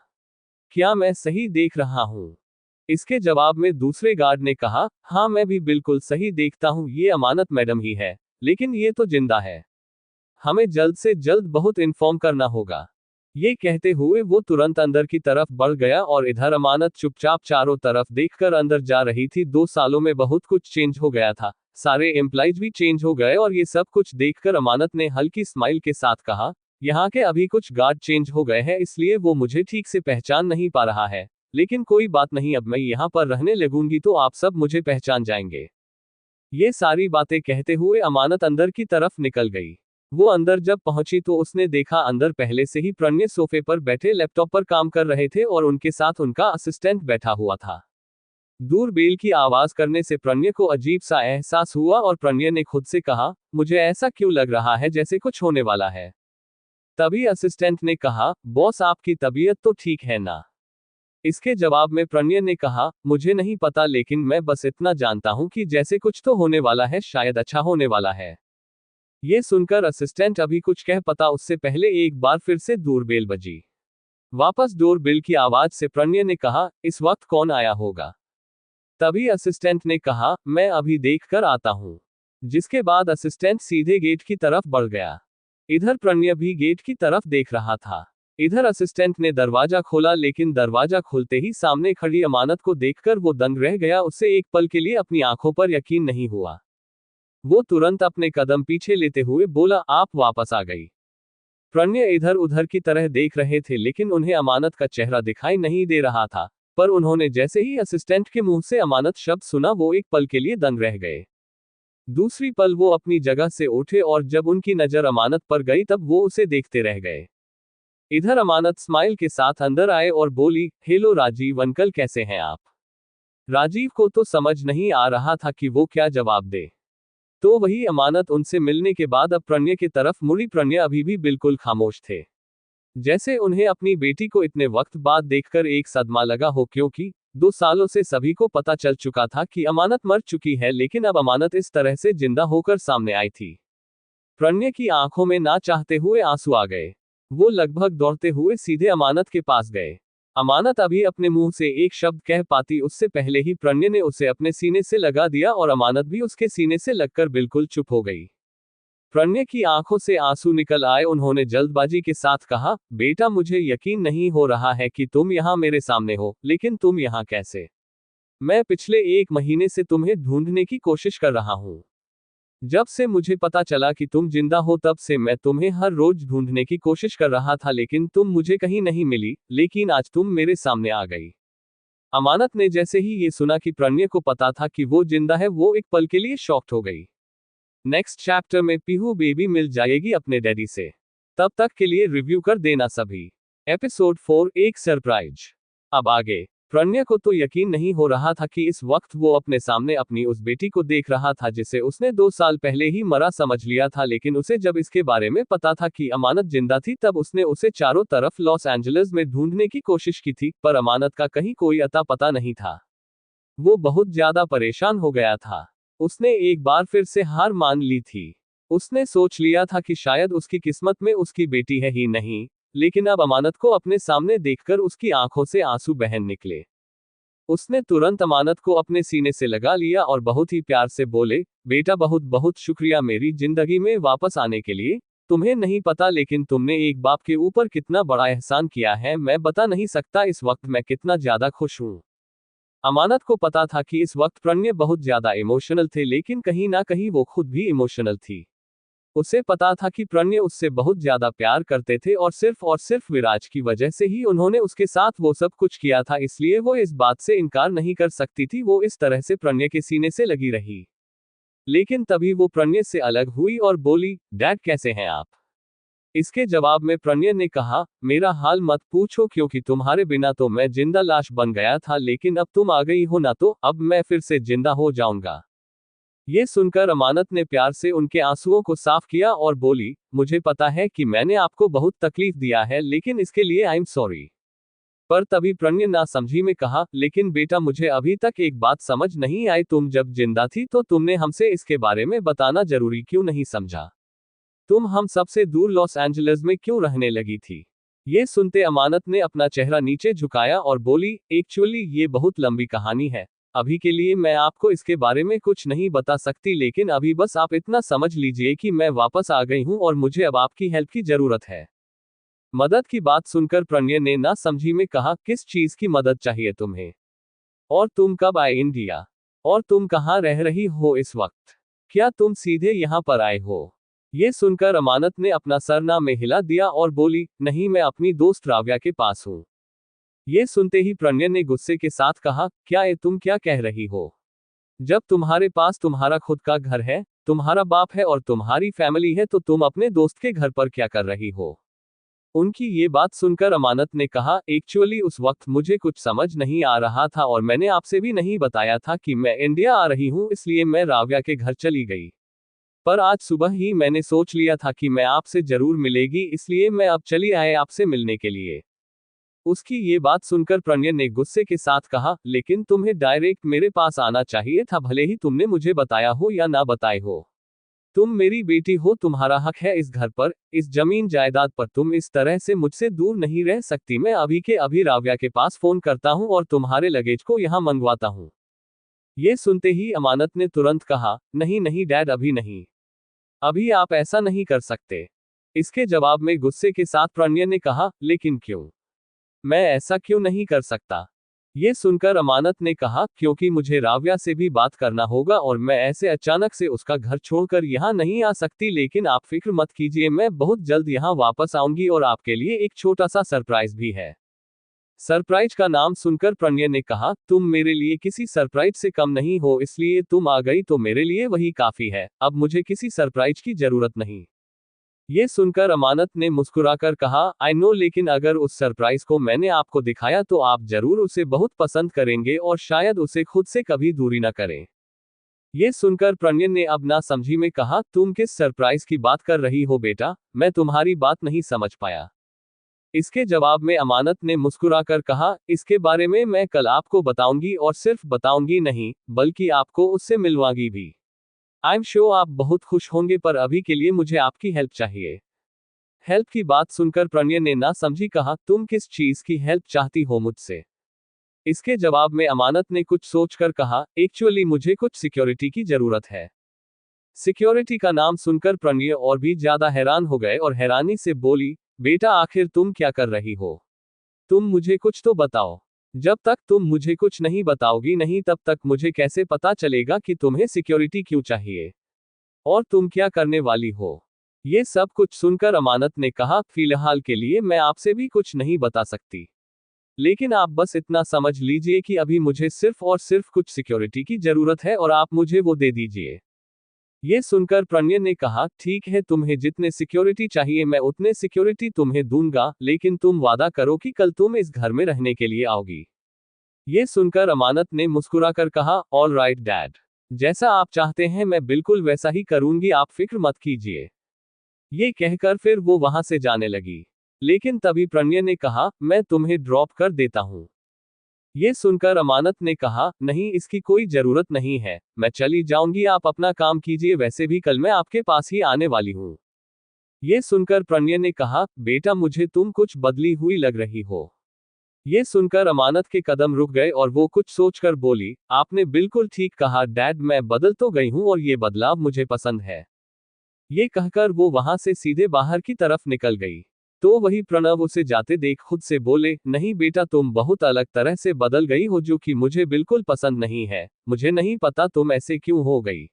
क्या मैं सही देख रहा हूँ? इसके जवाब में दूसरे गार्ड ने कहा, हाँ, मैं भी बिल्कुल सही देखता हूँ, ये अमानत मैडम ही है, लेकिन ये तो जिंदा है। हमें जल्द से जल्द बहुत इन्फॉर्म करना होगा। ये कहते हुए वो तुरंत अंदर की तरफ बढ़ गया और इधर अमानत चुपचाप चारों तरफ देखकर अंदर जा रही थी। 2 सालों में बहुत कुछ चेंज हो गया था, सारे एम्प्लॉइज भी चेंज हो गए, और ये सब कुछ देखकर अमानत ने हल्की स्माइल के साथ कहा, यहाँ के अभी कुछ गार्ड चेंज हो गए हैं, इसलिए वो मुझे ठीक से पहचान नहीं पा रहा है, लेकिन कोई बात नहीं, अब मैं यहाँ पर रहने लगूंगी तो आप सब मुझे पहचान जाएंगे। ये सारी बातें कहते हुए अमानत अंदर की तरफ निकल गई। वो अंदर जब पहुंची तो उसने देखा अंदर पहले से ही प्रणय सोफे पर बैठे लैपटॉप पर काम कर रहे थे और उनके साथ उनका असिस्टेंट बैठा हुआ था। दूर बेल की आवाज करने से प्रणय को अजीब सा एहसास हुआ और प्रणय ने खुद से कहा, मुझे ऐसा क्यों लग रहा है जैसे कुछ होने वाला है। तभी असिस्टेंट ने कहा, बॉस, आपकी तबीयत तो ठीक है ना? इसके जवाब में प्रणय ने कहा, मुझे नहीं पता, लेकिन मैं बस इतना जानता हूं कि जैसे कुछ तो होने वाला है, शायद अच्छा होने वाला है। ये सुनकर असिस्टेंट अभी कुछ कह पाता उससे पहले एक बार फिर से डोरबेल बजी। वापस डोरबेल की आवाज से प्रणय ने कहा, इस वक्त कौन आया होगा? तभी असिस्टेंट ने कहा, मैं अभी देख कर आता हूं। जिसके बाद असिस्टेंट सीधे गेट की तरफ बढ़ गया। इधर प्रणय भी गेट की तरफ देख रहा था। इधर असिस्टेंट ने दरवाजा खोला, लेकिन दरवाजा खुलते ही सामने खड़ी अमानत को देखकर वो दंग रह गया। उसे एक पल के लिए अपनी आंखों पर यकीन नहीं हुआ। वो तुरंत अपने कदम पीछे लेते हुए बोला, आप वापस आ गई। प्रणय इधर उधर की तरह देख रहे थे, लेकिन उन्हें अमानत का चेहरा दिखाई नहीं दे रहा था, पर उन्होंने जैसे ही असिस्टेंट के मुंह से अमानत शब्द सुना, वो एक पल के लिए दंग रह गए। दूसरी पल वो अपनी जगह से उठे और जब उनकी नजर अमानत पर गई तब वो उसे देखते रह गए। इधर अमानत स्माइल के साथ अंदर आए और बोली, हेलो राजीव अंकल, कैसे हैं आप? राजीव को तो समझ नहीं आ रहा था कि वो क्या जवाब दे। तो वही अमानत उनसे मिलने के बाद अब प्रणय की तरफ मुड़ी। प्रणय अभी भी बिल्कुल खामोश थे, जैसे उन्हें अपनी बेटी को इतने वक्त बाद देखकर एक सदमा लगा हो, क्योंकि 2 सालों से सभी को पता चल चुका था कि अमानत मर चुकी है, लेकिन अब अमानत इस तरह से जिंदा होकर सामने आई थी। प्रणय की आंखों में ना चाहते हुए आंसू आ गए। वो लगभग दौड़ते हुए सीधे अमानत के पास गए। अमानत अभी अपने मुंह से एक शब्द कह पाती उससे पहले ही प्रणय ने उसे अपने सीने से लगा दिया और अमानत भी उसके सीने से लगकर बिल्कुल चुप हो गई। प्रणय की आंखों से आंसू निकल आए। उन्होंने जल्दबाजी के साथ कहा, बेटा, मुझे यकीन नहीं हो रहा है कि तुम यहाँ मेरे सामने हो, लेकिन तुम यहाँ कैसे? मैं पिछले 1 महीने से तुम्हें ढूंढने की कोशिश कर रहा हूँ। जब से मुझे पता चला कि तुम जिंदा हो तब से मैं तुम्हें हर रोज ढूंढने की कोशिश कर रहा था, लेकिन तुम मुझे कहीं नहीं मिली, लेकिन आज तुम मेरे सामने आ गई। अमानत ने जैसे ही ये सुना कि प्रणय को पता था कि वो जिंदा है, वो एक पल के लिए शॉक्ड हो गई। नेक्स्ट चैप्टर में पीहू बेबी मिल जाएगी अपने डैडी से। तब तक के लिए रिव्यू कर देना सभी। एपिसोड 4, एक सरप्राइज। अब आगे। प्रणय को तो यकीन नहीं हो रहा था कि इस वक्त वो अपने सामने अपनी उस बेटी को देख रहा था जिसे उसने 2 साल पहले ही मरा समझ लिया था, लेकिन उसे जब इसके बारे में पता था कि अमानत जिंदा थी तब उसने उसे चारों तरफ लॉस एंजलिस में ढूंढने की कोशिश की थी, पर अमानत का कहीं कोई अता पता नहीं था। वो बहुत ज्यादा परेशान हो गया था। उसने एक बार फिर से हार मान ली थी। उसने सोच लिया था कि शायद उसकी किस्मत में उसकी बेटी है ही नहीं, लेकिन अब अमानत को अपने सामने देखकर उसकी आंखों से आंसू बहन निकले। उसने तुरंत अमानत को अपने सीने से लगा लिया और बहुत ही प्यार से बोले, बेटा बहुत बहुत शुक्रिया मेरी जिंदगी में वापस आने के लिए। तुम्हें नहीं पता लेकिन तुमने एक बाप के ऊपर कितना बड़ा एहसान किया है, मैं बता नहीं सकता इस वक्त मैं कितना ज्यादा खुश हूँ। अमानत को पता था कि इस वक्त प्रणय बहुत ज्यादा इमोशनल थे, लेकिन कहीं ना कहीं वो खुद भी इमोशनल थी। उसे पता था कि प्रणय उससे बहुत ज्यादा प्यार करते थे और सिर्फ विराज की वजह से ही उन्होंने उसके साथ वो सब कुछ किया था, इसलिए वो इस बात से इनकार नहीं कर सकती थी। वो इस तरह से प्रणय के सीने से लगी रही। लेकिन तभी वो प्रणय से अलग हुई और बोली, डैड कैसे हैं आप? इसके जवाब में प्रणय ने कहा, मेरा हाल मत पूछो क्योंकि तुम्हारे बिना तो मैं जिंदा लाश बन गया था, लेकिन अब तुम आ गई हो ना तो अब मैं फिर से जिंदा हो जाऊंगा। ये सुनकर अमानत ने प्यार से उनके आंसुओं को साफ किया और बोली, मुझे पता है कि मैंने आपको बहुत तकलीफ दिया है, लेकिन इसके लिए आई एम सॉरी। पर तभी प्रणय ना समझी में कहा, लेकिन बेटा मुझे अभी तक एक बात समझ नहीं आई, तुम जब जिंदा थी तो तुमने हमसे इसके बारे में बताना जरूरी क्यों नहीं समझा? तुम हम सबसे दूर लॉस एंजल्स में क्यों रहने लगी थी? ये सुनते अमानत ने अपना चेहरा नीचे झुकाया और बोली, एक्चुअली ये बहुत लंबी कहानी है। अभी के लिए मैं आपको इसके बारे में कुछ नहीं बता सकती, लेकिन अभी बस आप इतना समझ लीजिए कि मैं वापस आ गई हूं और मुझे अब आपकी हेल्प की जरूरत है। मदद की बात सुनकर प्रणय ने ना समझी में कहा, किस चीज की मदद चाहिए तुम्हें? और तुम कब आए इंडिया? और तुम कहाँ रह रही हो इस वक्त? क्या तुम सीधे यहाँ पर आए हो? ये सुनकर अमानत ने अपना सर ना में हिला दिया और बोली, नहीं मैं अपनी दोस्त राव्या के पास हूँ। ये सुनते ही प्रणय ने गुस्से के साथ कहा, क्या ये तुम क्या कह रही हो? जब तुम्हारे पास तुम्हारा खुद का घर है, तुम्हारा बाप है और तुम्हारी फैमिली है, तो तुम अपने दोस्त के घर पर क्या कर रही हो? उनकी ये बात सुनकर अमानत ने कहा, एक्चुअली उस वक्त मुझे कुछ समझ नहीं आ रहा था और मैंने आपसे भी नहीं बताया था कि मैं इंडिया आ रही हूँ, इसलिए मैं राव्या के घर चली गई। पर आज सुबह ही मैंने सोच लिया था कि मैं आपसे जरूर मिलेगी, इसलिए मैं अब चली आए आपसे मिलने के लिए। उसकी ये बात सुनकर प्रणय ने गुस्से के साथ कहा, लेकिन तुम्हें डायरेक्ट मेरे पास आना चाहिए था, भले ही तुमने मुझे बताया हो या ना बताए हो। तुम मेरी बेटी हो, तुम्हारा हक है इस घर पर, इस जमीन जायदाद पर, तुम इस तरह से मुझसे दूर नहीं रह सकती। मैं अभी के अभी राव्या के पास फोन करता हूँ और तुम्हारे लगेज को यहाँ मंगवाता हूँ। ये सुनते ही अमानत ने तुरंत कहा, नहीं नहीं डैड अभी नहीं, अभी आप ऐसा नहीं कर सकते। इसके जवाब में गुस्से के साथ प्रणय ने कहा, लेकिन क्यों? मैं ऐसा क्यों नहीं कर सकता? ये सुनकर अमानत ने कहा, क्योंकि मुझे राव्या से भी बात करना होगा और मैं ऐसे अचानक से उसका घर छोड़कर यहाँ नहीं आ सकती, लेकिन आप फिक्र मत कीजिए, मैं बहुत जल्द यहाँ वापस आऊंगी और आपके लिए एक छोटा सा सरप्राइज भी है। सरप्राइज का नाम सुनकर प्रणय ने कहा, तुम मेरे लिए किसी सरप्राइज से कम नहीं हो, इसलिए तुम आ गई तो मेरे लिए वही काफी है, अब मुझे किसी सरप्राइज की जरूरत नहीं। ये सुनकर अमानत ने मुस्कुराकर कहा, आई नो, लेकिन अगर उस सरप्राइज को मैंने आपको दिखाया तो आप जरूर उसे बहुत पसंद करेंगे और शायद उसे खुद से कभी दूरी न करें। ये सुनकर प्रणय ने अब ना समझी में कहा, तुम किस सरप्राइज की बात कर रही हो बेटा? मैं तुम्हारी बात नहीं समझ पाया। इसके जवाब में अमानत ने मुस्कुराकर कहा, इसके बारे में मैं कल आपको बताऊंगी और सिर्फ बताऊंगी नहीं, बल्कि आपको उससे मिलवाऊंगी भी। आई एम श्योर आप बहुत खुश होंगे, पर अभी के लिए मुझे आपकी हेल्प चाहिए। हेल्प की बात सुनकर प्रणय ने ना समझी कहा, तुम किस चीज की हेल्प चाहती हो मुझसे? इसके जवाब में अमानत ने कुछ सोचकर कहा, एक्चुअली मुझे कुछ सिक्योरिटी की जरूरत है। सिक्योरिटी का नाम सुनकर प्रणय और भी ज्यादा हैरान हो गए और हैरानी से बोली, बेटा आखिर तुम क्या कर रही हो? तुम मुझे कुछ तो बताओ। जब तक तुम मुझे कुछ नहीं बताओगी नहीं, तब तक मुझे कैसे पता चलेगा कि तुम्हें सिक्योरिटी क्यों चाहिए और तुम क्या करने वाली हो? ये सब कुछ सुनकर अमानत ने कहा, फिलहाल के लिए मैं आपसे भी कुछ नहीं बता सकती, लेकिन आप बस इतना समझ लीजिए कि अभी मुझे सिर्फ और सिर्फ कुछ सिक्योरिटी की जरूरत है और आप मुझे वो दे दीजिए। ये सुनकर प्रणय ने कहा, ठीक है, तुम्हें जितने सिक्योरिटी चाहिए मैं उतने सिक्योरिटी तुम्हें दूंगा, लेकिन तुम वादा करो कि कल तुम इस घर में रहने के लिए आओगी। ये सुनकर अमानत ने मुस्कुराकर कहा, ऑल राइट डैड, जैसा आप चाहते हैं मैं बिल्कुल वैसा ही करूंगी, आप फिक्र मत कीजिए। ये कहकर फिर वो वहां से जाने लगी। लेकिन तभी प्रणय ने कहा, मैं तुम्हें ड्रॉप कर देता हूं। ये सुनकर अमानत ने कहा, नहीं इसकी कोई जरूरत नहीं है, मैं चली जाऊंगी, आप अपना काम कीजिए, वैसे भी कल मैं आपके पास ही आने वाली हूँ। ये सुनकर प्रणय ने कहा, बेटा मुझे तुम कुछ बदली हुई लग रही हो। ये सुनकर अमानत के कदम रुक गए और वो कुछ सोचकर बोली, आपने बिल्कुल ठीक कहा डैड, मैं बदल तो गई हूँ और ये बदलाव मुझे पसंद है। ये कहकर वो वहां से सीधे बाहर की तरफ निकल गई। तो वही प्रणव उसे जाते देख खुद से बोले, नहीं बेटा तुम बहुत अलग तरह से बदल गई हो जो कि मुझे बिल्कुल पसंद नहीं है, मुझे नहीं पता तुम ऐसे क्यों हो गई।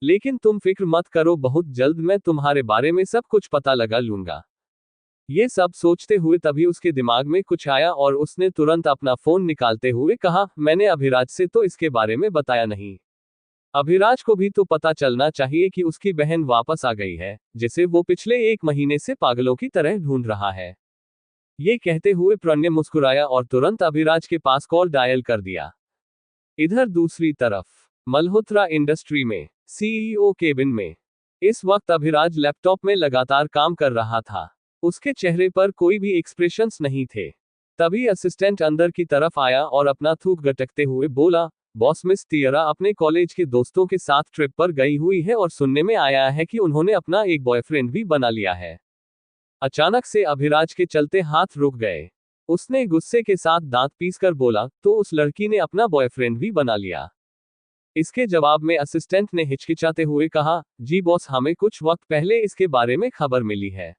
लेकिन तुम फिक्र मत करो, बहुत जल्द मैं तुम्हारे बारे में सब कुछ पता लगा लूंगा। ये सब सोचते हुए तभी उसके दिमाग में कुछ आया और उसने तुरंत अपना फोन निकालते हुए कहा, मैंने अभिराज से तो इसके बारे में बताया नहीं। अभिराज को भी तो पता चलना चाहिए कि उसकी बहन वापस आ गई है, जिसे वो पिछले 1 महीने से पागलों की तरह ढूंढ रहा है। ये कहते हुए प्रणय मुस्कुराया और तुरंत अभिराज के पास कॉल डायल कर दिया। इधर दूसरी तरफ मल्होत्रा इंडस्ट्री में सीईओ केबिन में इस वक्त अभिराज लैपटॉप में लगातार काम कर रहा था। उसके चेहरे पर कोई भी एक्सप्रेशंस नहीं थे। तभी असिस्टेंट अंदर की तरफ आया और अपना थूक गटकते हुए बोला, बॉस मिस तियरा अपने कॉलेज के दोस्तों के साथ ट्रिप पर गई हुई है और सुनने में आया है कि उन्होंने अपना एक बॉयफ्रेंड भी बना लिया है। अचानक से अभिराज के चलते हाथ रुक गए। उसने गुस्से के साथ दांत पीसकर बोला, तो उस लड़की ने अपना बॉयफ्रेंड भी बना लिया। इसके जवाब में असिस्टेंट ने हिचकिचाते हुए कहा, जी बॉस, हमें कुछ वक्त पहले इसके बारे में खबर मिली है।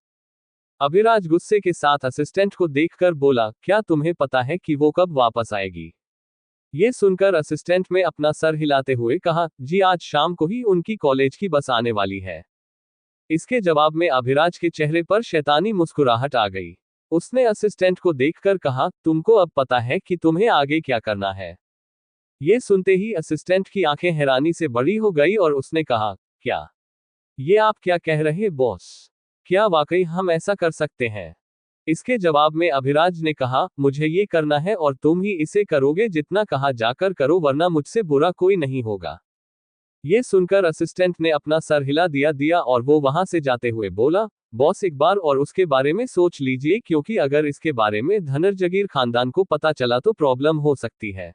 अभिराज गुस्से के साथ असिस्टेंट को देखकर बोला, क्या तुम्हें पता है कि वो कब वापस आएगी? ये सुनकर असिस्टेंट ने अपना सर हिलाते हुए कहा, जी आज शाम को ही उनकी कॉलेज की बस आने वाली है। इसके जवाब में अभिराज के चेहरे पर शैतानी मुस्कुराहट आ गई। उसने असिस्टेंट को देखकर कहा, तुमको अब पता है कि तुम्हें आगे क्या करना है? ये सुनते ही असिस्टेंट की आंखें हैरानी से बड़ी हो गई और उसने कहा, क्या? ये आप क्या कह रहे बॉस? क्या वाकई हम ऐसा कर सकते हैं? इसके जवाब में अभिराज ने कहा, मुझे ये करना है और तुम ही इसे करोगे, जितना कहा जाकर करो वरना मुझसे बुरा कोई नहीं होगा। ये सुनकर असिस्टेंट ने अपना सर हिला दिया और वो वहां से जाते हुए बोला, बॉस एक बार और उसके बारे में सोच लीजिए, क्योंकि अगर इसके बारे में धनरजगीर खानदान को पता चला तो प्रॉब्लम हो सकती है।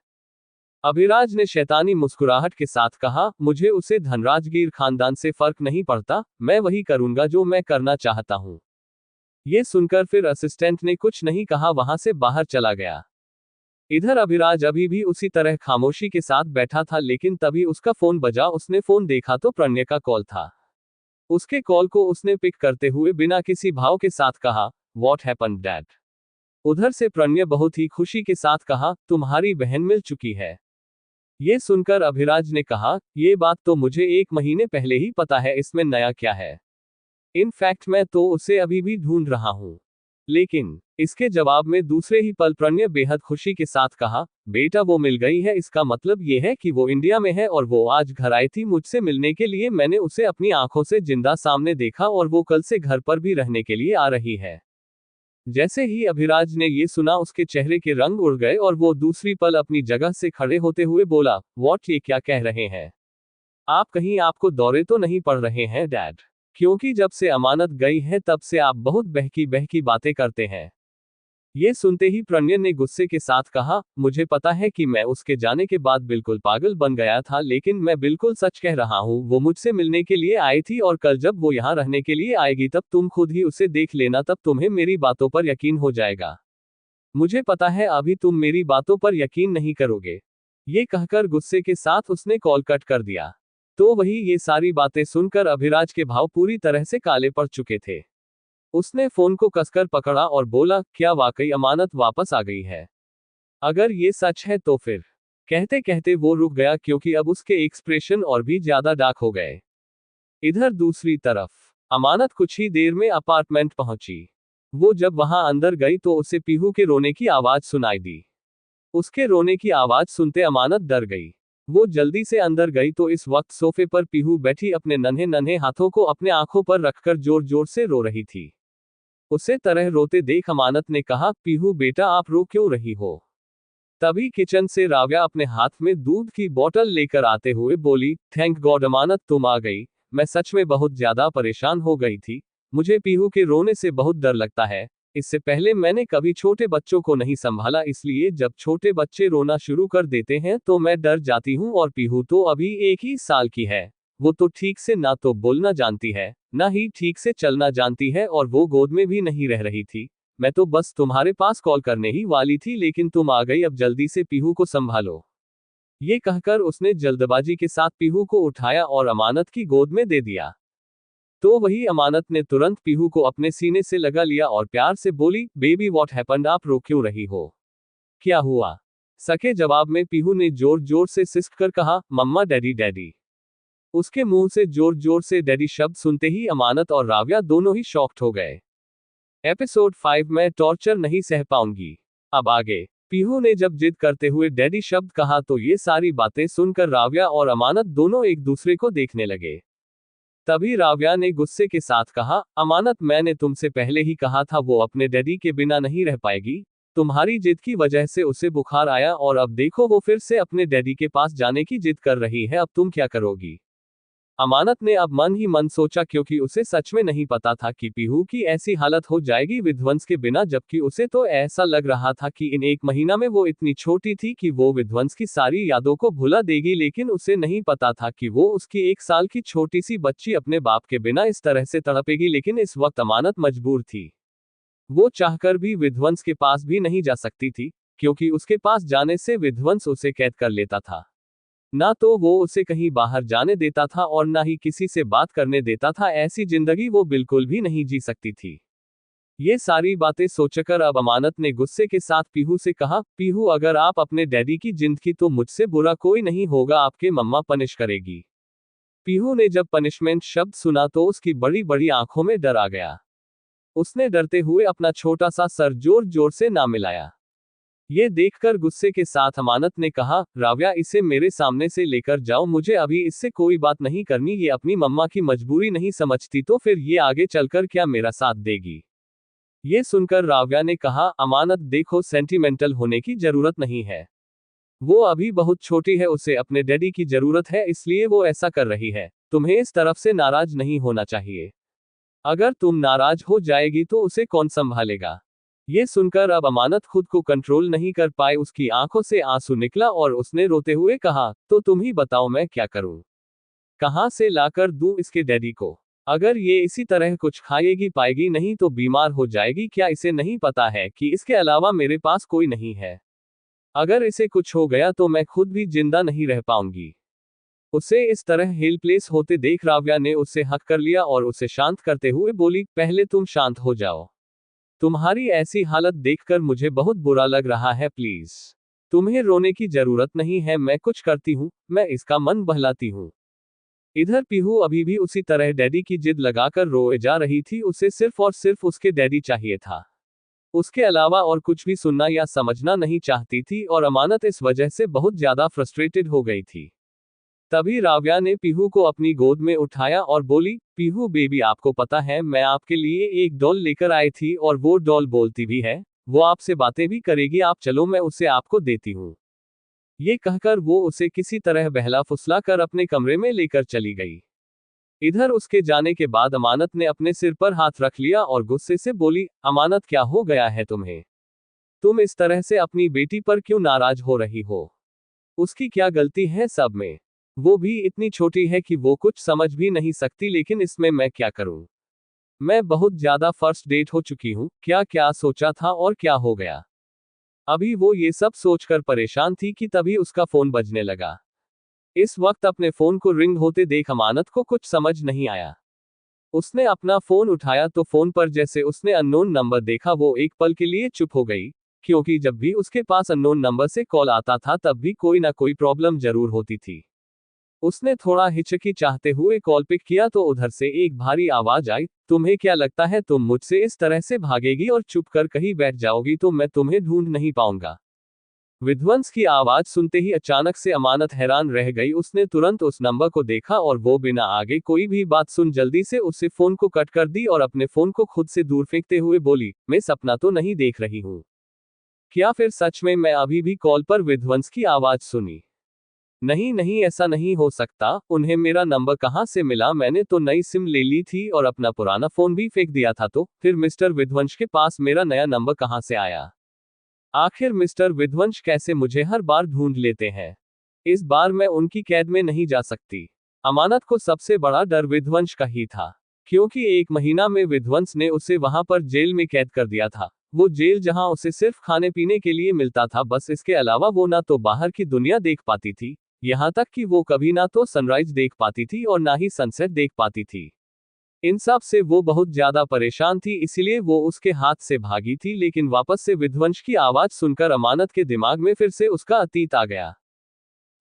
अभिराज ने शैतानी मुस्कुराहट के साथ कहा, मुझे उसे धनराजगीर खानदान से फर्क नहीं पड़ता, मैं वही करूंगा जो मैं करना चाहता हूं। ये सुनकर फिर असिस्टेंट ने कुछ नहीं कहा, वहां से बाहर चला गया। इधर अभिराज अभी भी उसी तरह खामोशी के साथ बैठा था, लेकिन तभी उसका फोन बजा। उसने फोन देखा तो प्रणय का कॉल था। उसके कॉल को उसने पिक करते हुए बिना किसी भाव के साथ कहा, व्हाट हैपेंड डैड? उधर से प्रणय बहुत ही खुशी के साथ कहा, तुम्हारी बहन मिल चुकी है। ये सुनकर अभिराज ने कहा, ये बात तो मुझे 1 महीने पहले ही पता है, इसमें नया क्या है? इनफैक्ट मैं तो उसे अभी भी ढूंढ रहा हूं। लेकिन इसके जवाब में दूसरे ही पल प्रणय बेहद खुशी के साथ कहा, बेटा वो मिल गई है, इसका मतलब ये है कि वो इंडिया में है और वो आज घर आई थी मुझसे मिलने के लिए। मैंने उसे अपनी आंखों से जिंदा सामने देखा और वो कल से घर पर भी रहने के लिए आ रही है। जैसे ही अभिराज ने ये सुना उसके चेहरे के रंग उड़ गए और वो दूसरी पल अपनी जगह से खड़े होते हुए बोला, व्हाट, ये क्या कह रहे हैं आप? कहीं आपको दौरे तो नहीं पड़ रहे हैं डैड? क्योंकि जब से अमानत गई है तब से आप बहुत बहकी बहकी बातें करते हैं। ये सुनते ही प्रणय ने गुस्से के साथ कहा, मुझे पता है कि मैं उसके जाने के बाद बिल्कुल पागल बन गया था, लेकिन मैं बिल्कुल सच कह रहा हूँ, वो मुझसे मिलने के लिए आई थी और कल जब वो यहाँ रहने के लिए आएगी तब तुम खुद ही उसे देख लेना, तब तुम्हें मेरी बातों पर यकीन हो जाएगा। मुझे पता है अभी तुम मेरी बातों पर यकीन नहीं करोगे। ये कहकर गुस्से के साथ उसने कॉल कट कर दिया। तो वही ये सारी बातें सुनकर अभिराज के भाव पूरी तरह से काले पड़ चुके थे। उसने फोन को कसकर पकड़ा और बोला, क्या वाकई अमानत वापस आ गई है? अगर ये सच है तो फिर? कहते कहते वो रुक गया, क्योंकि अब उसके एक्सप्रेशन और भी ज्यादा डार्क हो गए। इधर दूसरी तरफ अमानत कुछ ही देर में अपार्टमेंट पहुंची। वो जब वहां अंदर गई तो उसे पीहू के रोने की आवाज सुनाई दी। उसके रोने की आवाज सुनते अमानत डर गई। वो जल्दी से अंदर गई तो इस वक्त सोफे पर पीहू बैठी अपने नन्हे नन्हे हाथों को अपने आंखों पर रखकर जोर जोर से रो रही थी। उसे तरह रोते देख अमानत ने कहा, पीहू बेटा आप रो क्यों रही हो? तभी किचन से राव्या अपने हाथ में दूध की बोतल लेकर आते हुए बोली, थैंक गॉड अमानत तुम आ गई, मैं सच में बहुत ज्यादा परेशान हो गई थी। मुझे पीहू के रोने से बहुत डर लगता है, इससे पहले मैंने कभी छोटे बच्चों को नहीं संभाला, इसलिए जब छोटे बच्चे रोना शुरू कर देते हैं तो मैं डर जाती हूँ। और पीहू तो अभी 1 ही साल की है। वो तो ठीक से ना तो बोलना जानती है, ना ही ठीक से चलना जानती है, और वो गोद में भी नहीं रह रही थी। मैं तो बस तुम्हारे पास कॉल करने ही वाली थी, लेकिन तुम आ गई। अब जल्दी से पीहू को संभालो। ये कहकर उसने जल्दबाजी के साथ पीहू को उठाया और अमानत की गोद में दे दिया। तो वही अमानत ने तुरंत पीहू को अपने सीने से लगा लिया और प्यार से बोली, बेबी व्हाट हैपेंड, आप रो क्यों रही हो? क्या हुआ? सके जवाब में पीहू ने जोर जोर से सिसक कर कहा, मम्मा डैडी डैडी। उसके मुंह से जोर जोर से डैडी शब्द सुनते ही अमानत और राव्या दोनों ही शॉक्ड हो गए। एपिसोड 5 में टॉर्चर नहीं सह पाऊंगी। अब आगे। पीहू ने जब जिद करते हुए डैडी शब्द कहा तो ये सारी बातें सुनकर राव्या और अमानत दोनों एक दूसरे को देखने लगे। तभी राव्या ने गुस्से के साथ कहा, अमानत मैंने तुमसे पहले ही कहा था वो अपने डैडी के बिना नहीं रह पाएगी। तुम्हारी जिद की वजह से उसे बुखार आया और अब देखो वो फिर से अपने डैडी के पास जाने की जिद कर रही है। अब तुम क्या करोगी? अमानत ने अब मन ही मन सोचा, क्योंकि उसे सच में नहीं पता था कि पीहू की ऐसी हालत हो जाएगी विध्वंस के बिना, जबकि उसे तो ऐसा लग रहा था कि इन 1 महीना में वो इतनी छोटी थी कि वो विध्वंस की सारी यादों को भुला देगी। लेकिन उसे नहीं पता था कि वो उसकी 1 साल की छोटी सी बच्ची अपने बाप के बिना इस तरह से तड़पेगी। लेकिन इस वक्त अमानत मजबूर थी। वो चाहकर भी विध्वंस के पास भी नहीं जा सकती थी, क्योंकि उसके पास जाने से विध्वंस उसे कैद कर लेता था। ना तो वो उसे कहीं बाहर जाने देता था और ना ही किसी से बात करने देता था। ऐसी जिंदगी वो बिल्कुल भी नहीं जी सकती थी। ये सारी बातें सोचकर अब अमानत ने गुस्से के साथ पीहू से कहा, पीहू अगर आप अपने डैडी की जिद की तो मुझसे बुरा कोई नहीं होगा, आपके मम्मा पनिश करेगी। पीहू ने जब पनिशमेंट शब्द सुना तो उसकी बड़ी बड़ी आंखों में डर आ गया। उसने डरते हुए अपना छोटा सा सर जोर जोर से ना मिलाया। ये देखकर गुस्से के साथ अमानत ने कहा, राव्या इसे मेरे सामने से लेकर जाओ, मुझे अभी इससे कोई बात नहीं करनी। ये अपनी मम्मा की मजबूरी नहीं समझती तो फिर ये आगे चलकर क्या मेरा साथ देगी? ये सुनकर राव्या ने कहा, अमानत देखो सेंटिमेंटल होने की जरूरत नहीं है। वो अभी बहुत छोटी है, उसे अपने डैडी की जरूरत है, इसलिए वो ऐसा कर रही है। तुम्हें इस तरफ से नाराज नहीं होना चाहिए। अगर तुम नाराज हो जाएगी तो उसे कौन संभालेगा? ये सुनकर अब अमानत खुद को कंट्रोल नहीं कर पाए, उसकी आंखों से आंसू निकला और उसने रोते हुए कहा, तो तुम ही बताओ मैं क्या करूं? कहां से लाकर दूं इसके डैडी को? अगर ये इसी तरह कुछ खाएगी पाएगी नहीं तो बीमार हो जाएगी। क्या इसे नहीं पता है कि इसके अलावा मेरे पास कोई नहीं है? अगर इसे कुछ हो गया तो मैं खुद भी जिंदा नहीं रह पाऊंगी। उसे इस तरह हेल्पलेस होते देख राव्या ने उससे हक कर लिया और उसे शांत करते हुए बोली, पहले तुम शांत हो जाओ। तुम्हारी ऐसी हालत देखकर मुझे बहुत बुरा लग रहा है, प्लीज। तुम्हें रोने की जरूरत नहीं है, मैं कुछ करती हूँ, मैं इसका मन बहलाती हूँ। इधर पीहू अभी भी उसी तरह डैडी की जिद लगाकर रोए जा रही थी। उसे सिर्फ और सिर्फ उसके डैडी चाहिए था। उसके अलावा और कुछ भी सुनना या समझना नहीं चाहती थी और अमानत इस वजह से बहुत ज्यादा फ्रस्ट्रेटेड हो गई थी। तभी राव्या ने पीहू को अपनी गोद में उठाया और बोली, पीहू बेबी आपको पता है मैं आपके लिए एक डॉल लेकर आई थी और वो डॉल बोलती भी है, वो आपसे बातें भी करेगी, आप चलो मैं उसे आपको देती हूँ। ये कहकर वो उसे किसी तरह बहला फुसला कर अपने कमरे में लेकर चली गई। इधर उसके जाने के बाद अमानत ने अपने सिर पर हाथ रख लिया और गुस्से से बोली, अमानत क्या हो गया है तुम्हें? तुम इस तरह से अपनी बेटी पर क्यों नाराज हो रही हो? उसकी क्या गलती है सब में? वो भी इतनी छोटी है कि वो कुछ समझ भी नहीं सकती, लेकिन इसमें मैं क्या करूं? मैं बहुत ज्यादा फर्स्ट डेट हो चुकी हूं, क्या क्या सोचा था और क्या हो गया? अभी वो ये सब सोचकर परेशान थी कि तभी उसका फोन बजने लगा। इस वक्त अपने फोन को रिंग होते देख अमानत को कुछ समझ नहीं आया। उसने अपना फोन उठाया तो फोन पर जैसे उसने अननोन नंबर देखा वो एक पल के लिए चुप हो गई, क्योंकि जब भी उसके पास अननोन नंबर से कॉल आता था तब भी कोई ना कोई प्रॉब्लम जरूर होती थी। उसने थोड़ा हिचकिचाते हुए कॉल पिक किया तो उधर से एक भारी आवाज आई, तुम्हें क्या लगता है तुम मुझसे इस तरह से भागेगी और चुप कर कहीं बैठ जाओगी तो मैं तुम्हें ढूंढ नहीं पाऊंगा? विध्वंस की आवाज सुनते ही अचानक से अमानत हैरान रह गई। उसने तुरंत उस नंबर को देखा और वो बिना आगे कोई भी बात सुन जल्दी से उससे फोन को कट कर दी और अपने फोन को खुद से दूर फेंकते हुए बोली, मैं सपना तो नहीं देख रही हूँ? क्या फिर सच में मैं अभी भी कॉल पर विध्वंस की आवाज सुनी? नहीं नहीं, ऐसा नहीं हो सकता, उन्हें मेरा नंबर कहाँ से मिला? मैंने तो नई सिम ले ली थी और अपना पुराना फोन भी फेंक दिया था, तो फिर मिस्टर विध्वंस के पास मेरा नया नंबर कहाँ से आया? आखिर मिस्टर विध्वंस कैसे मुझे हर बार ढूंढ लेते हैं? इस बार मैं उनकी कैद में नहीं जा सकती। अमानत को सबसे बड़ा डर विध्वंस का ही था, क्योंकि 1 महीना में विध्वंस ने उसे वहां पर जेल में कैद कर दिया था। वो जेल जहां उसे सिर्फ खाने पीने के लिए मिलता था, बस इसके अलावा वो ना तो बाहर की दुनिया देख पाती थी, यहाँ तक कि वो कभी ना तो सनराइज देख पाती थी और ना ही सनसेट देख पाती थी। इन सब से वो बहुत ज्यादा परेशान थी, इसलिए वो उसके हाथ से भागी थी। लेकिन वापस से विध्वंस की आवाज सुनकर अमानत के दिमाग में फिर से उसका अतीत आ गया।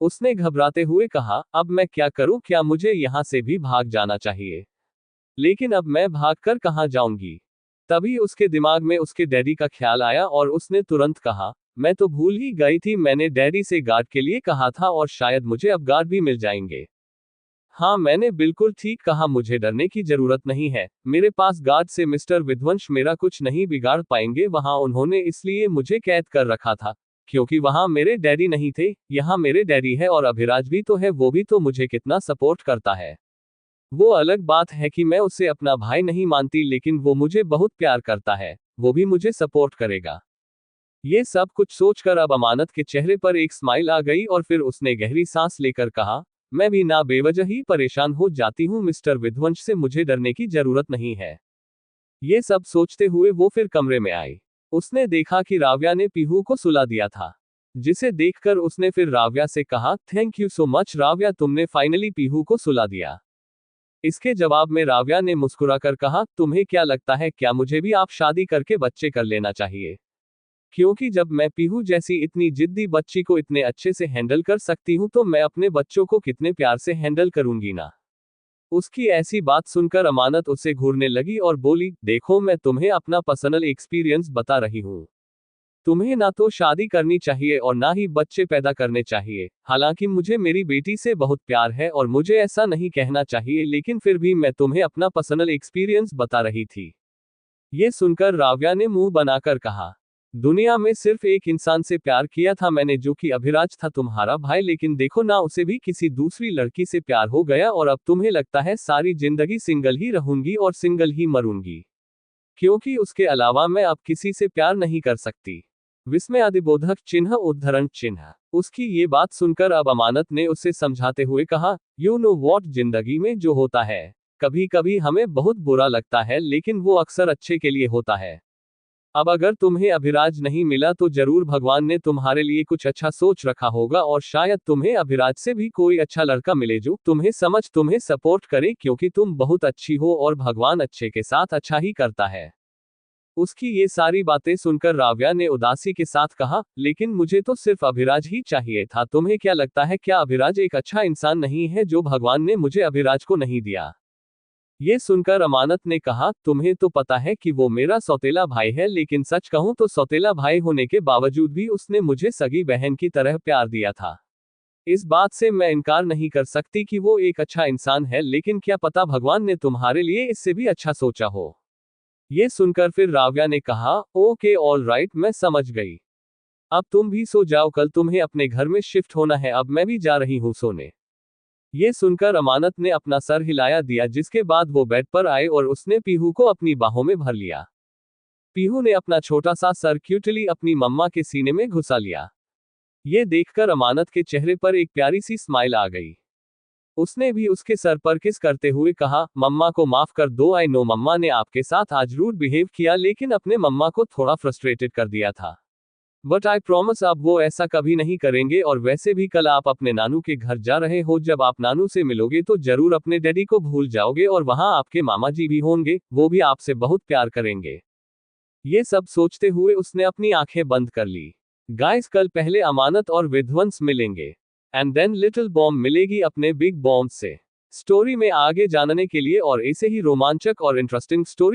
उसने घबराते हुए कहा, अब मैं क्या करूं? क्या मुझे यहां से भी भाग जाना चाहिए? लेकिन अब मैं भाग कर कहां जाऊंगी? तभी उसके दिमाग में उसके डैडी का ख्याल आया और उसने तुरंत कहा, मैं तो भूल ही गई थी, मैंने डैडी से गार्ड के लिए कहा था और शायद मुझे अब गार्ड भी मिल जाएंगे। हाँ, मैंने बिल्कुल ठीक कहा, मुझे डरने की जरूरत नहीं है, मेरे पास गार्ड से मिस्टर विध्वंस मेरा कुछ नहीं बिगाड़ पाएंगे। वहां उन्होंने इसलिए मुझे कैद कर रखा था क्योंकि वहां मेरे डैडी नहीं थे, यहाँ मेरे डैडी है और अभिराज भी तो है, वो भी तो मुझे कितना सपोर्ट करता है। वो अलग बात है कि मैं उसे अपना भाई नहीं मानती, लेकिन वो मुझे बहुत प्यार करता है, वो भी मुझे सपोर्ट करेगा। ये सब कुछ सोचकर अब अमानत के चेहरे पर एक स्माइल आ गई और फिर उसने गहरी सांस लेकर कहा, मैं भी ना बेवजह ही परेशान हो जाती हूँ, मिस्टर विध्वंस से मुझे डरने की जरूरत नहीं है। ये सब सोचते हुए वो फिर कमरे में आई। उसने देखा कि राव्या ने पीहू को सुला दिया था, जिसे देखकर उसने फिर राव्या से कहा, thank you so much Ravya, तुमने फाइनली पीहू को सुला दिया। इसके जवाब में राव्या ने मुस्कुराकर कहा, तुम्हें क्या लगता है, क्या मुझे भी आप शादी करके बच्चे कर लेना चाहिए? क्योंकि जब मैं पीहू जैसी इतनी जिद्दी बच्ची को इतने अच्छे से हैंडल कर सकती हूं, तो मैं अपने बच्चों को कितने प्यार से हैंडल करूंगी ना। उसकी ऐसी बात सुनकर अमानत उसे घूरने लगी और बोली, देखो मैं तुम्हें अपना पर्सनल एक्सपीरियंस बता रही हूँ। तुम्हें ना तो शादी करनी चाहिए और ना ही बच्चे पैदा करने चाहिए। हालांकि मुझे मेरी बेटी से बहुत प्यार है और मुझे ऐसा नहीं कहना चाहिए, लेकिन फिर भी मैं तुम्हें अपना पर्सनल एक्सपीरियंस बता रही थी। ये सुनकर राव्या ने मुंह बनाकर कहा, दुनिया में सिर्फ एक इंसान से प्यार किया था मैंने, जो कि अभिराज था, तुम्हारा भाई, लेकिन देखो ना, उसे भी किसी दूसरी लड़की से प्यार हो गया और अब तुम्हें लगता है सारी जिंदगी सिंगल ही रहूंगी और सिंगल ही मरूंगी, क्योंकि उसके अलावा मैं अब किसी से प्यार नहीं कर सकती। विस्मयादिबोधक चिन्ह उद्धरण चिन्ह। उसकी ये बात सुनकर अब अमानत ने उसे समझाते हुए कहा, यू नो वॉट, जिंदगी में जो होता है, कभी कभी हमें बहुत बुरा लगता है, लेकिन वो अक्सर अच्छे के लिए होता है। अब अगर तुम्हें अभिराज नहीं मिला तो जरूर भगवान ने तुम्हारे लिए कुछ अच्छा सोच रखा होगा और शायद तुम्हें अभिराज से भी कोई अच्छा लड़का मिले जो तुम्हें तुम्हें सपोर्ट करे, क्योंकि तुम बहुत अच्छी हो और भगवान अच्छे के साथ अच्छा ही करता है। उसकी ये सारी बातें सुनकर राव्या ने उदासी के साथ कहा, लेकिन मुझे तो सिर्फ अभिराज ही चाहिए था, तुम्हें क्या लगता है, क्या अभिराज एक अच्छा इंसान नहीं है जो भगवान ने मुझे अभिराज को नहीं दिया? ये सुनकर अमानत ने कहा, तुम्हें तो पता है कि वो मेरा सौतेला भाई है, लेकिन सच कहूं तो सौतेला भाई होने के बावजूद भी उसने मुझे सगी बहन की तरह प्यार दिया था। इस बात से मैं इनकार नहीं कर सकती कि वो एक अच्छा इंसान है, लेकिन क्या पता भगवान ने तुम्हारे लिए इससे भी अच्छा सोचा हो। ये सुनकर फिर राव्या ने कहा, ओके ऑल राइट, मैं समझ गई। अब तुम भी सो जाओ, कल तुम्हें अपने घर में शिफ्ट होना है, अब मैं भी जा रही हूँ सोने। ये सुनकर अमानत ने अपना सर हिलाया दिया, जिसके बाद वो बेड पर आए और उसने पीहू को अपनी बाहों में भर लिया। पीहू ने अपना छोटा सा सर क्यूटली अपनी मम्मा के सीने में घुसा लिया। ये देखकर अमानत के चेहरे पर एक प्यारी सी स्माइल आ गई। उसने भी उसके सर पर किस करते हुए कहा, मम्मा को माफ कर दो, आई नो मम्मा ने आपके साथ आज रूड बिहेव किया, लेकिन अपने मम्मा को थोड़ा फ्रस्ट्रेटेड कर दिया था। बट आई प्रॉमिस अब वो ऐसा कभी नहीं करेंगे, और वैसे भी कल आप अपने नानू के घर जा रहे हो, जब आप नानू से मिलोगे तो जरूर अपने डैडी को भूल जाओगे और वहां आपके मामा जी भी होंगे, वो भी आपसे बहुत प्यार करेंगे। ये सब सोचते हुए उसने अपनी आंखें बंद कर ली। गाइस, कल पहले अमानत और विध्वंस मिलेंगे एंड देन लिटिल बॉम्ब मिलेगी अपने बिग बॉम्ब से। स्टोरी में आगे जानने के लिए और ऐसे ही रोमांचक और इंटरेस्टिंग स्टोरी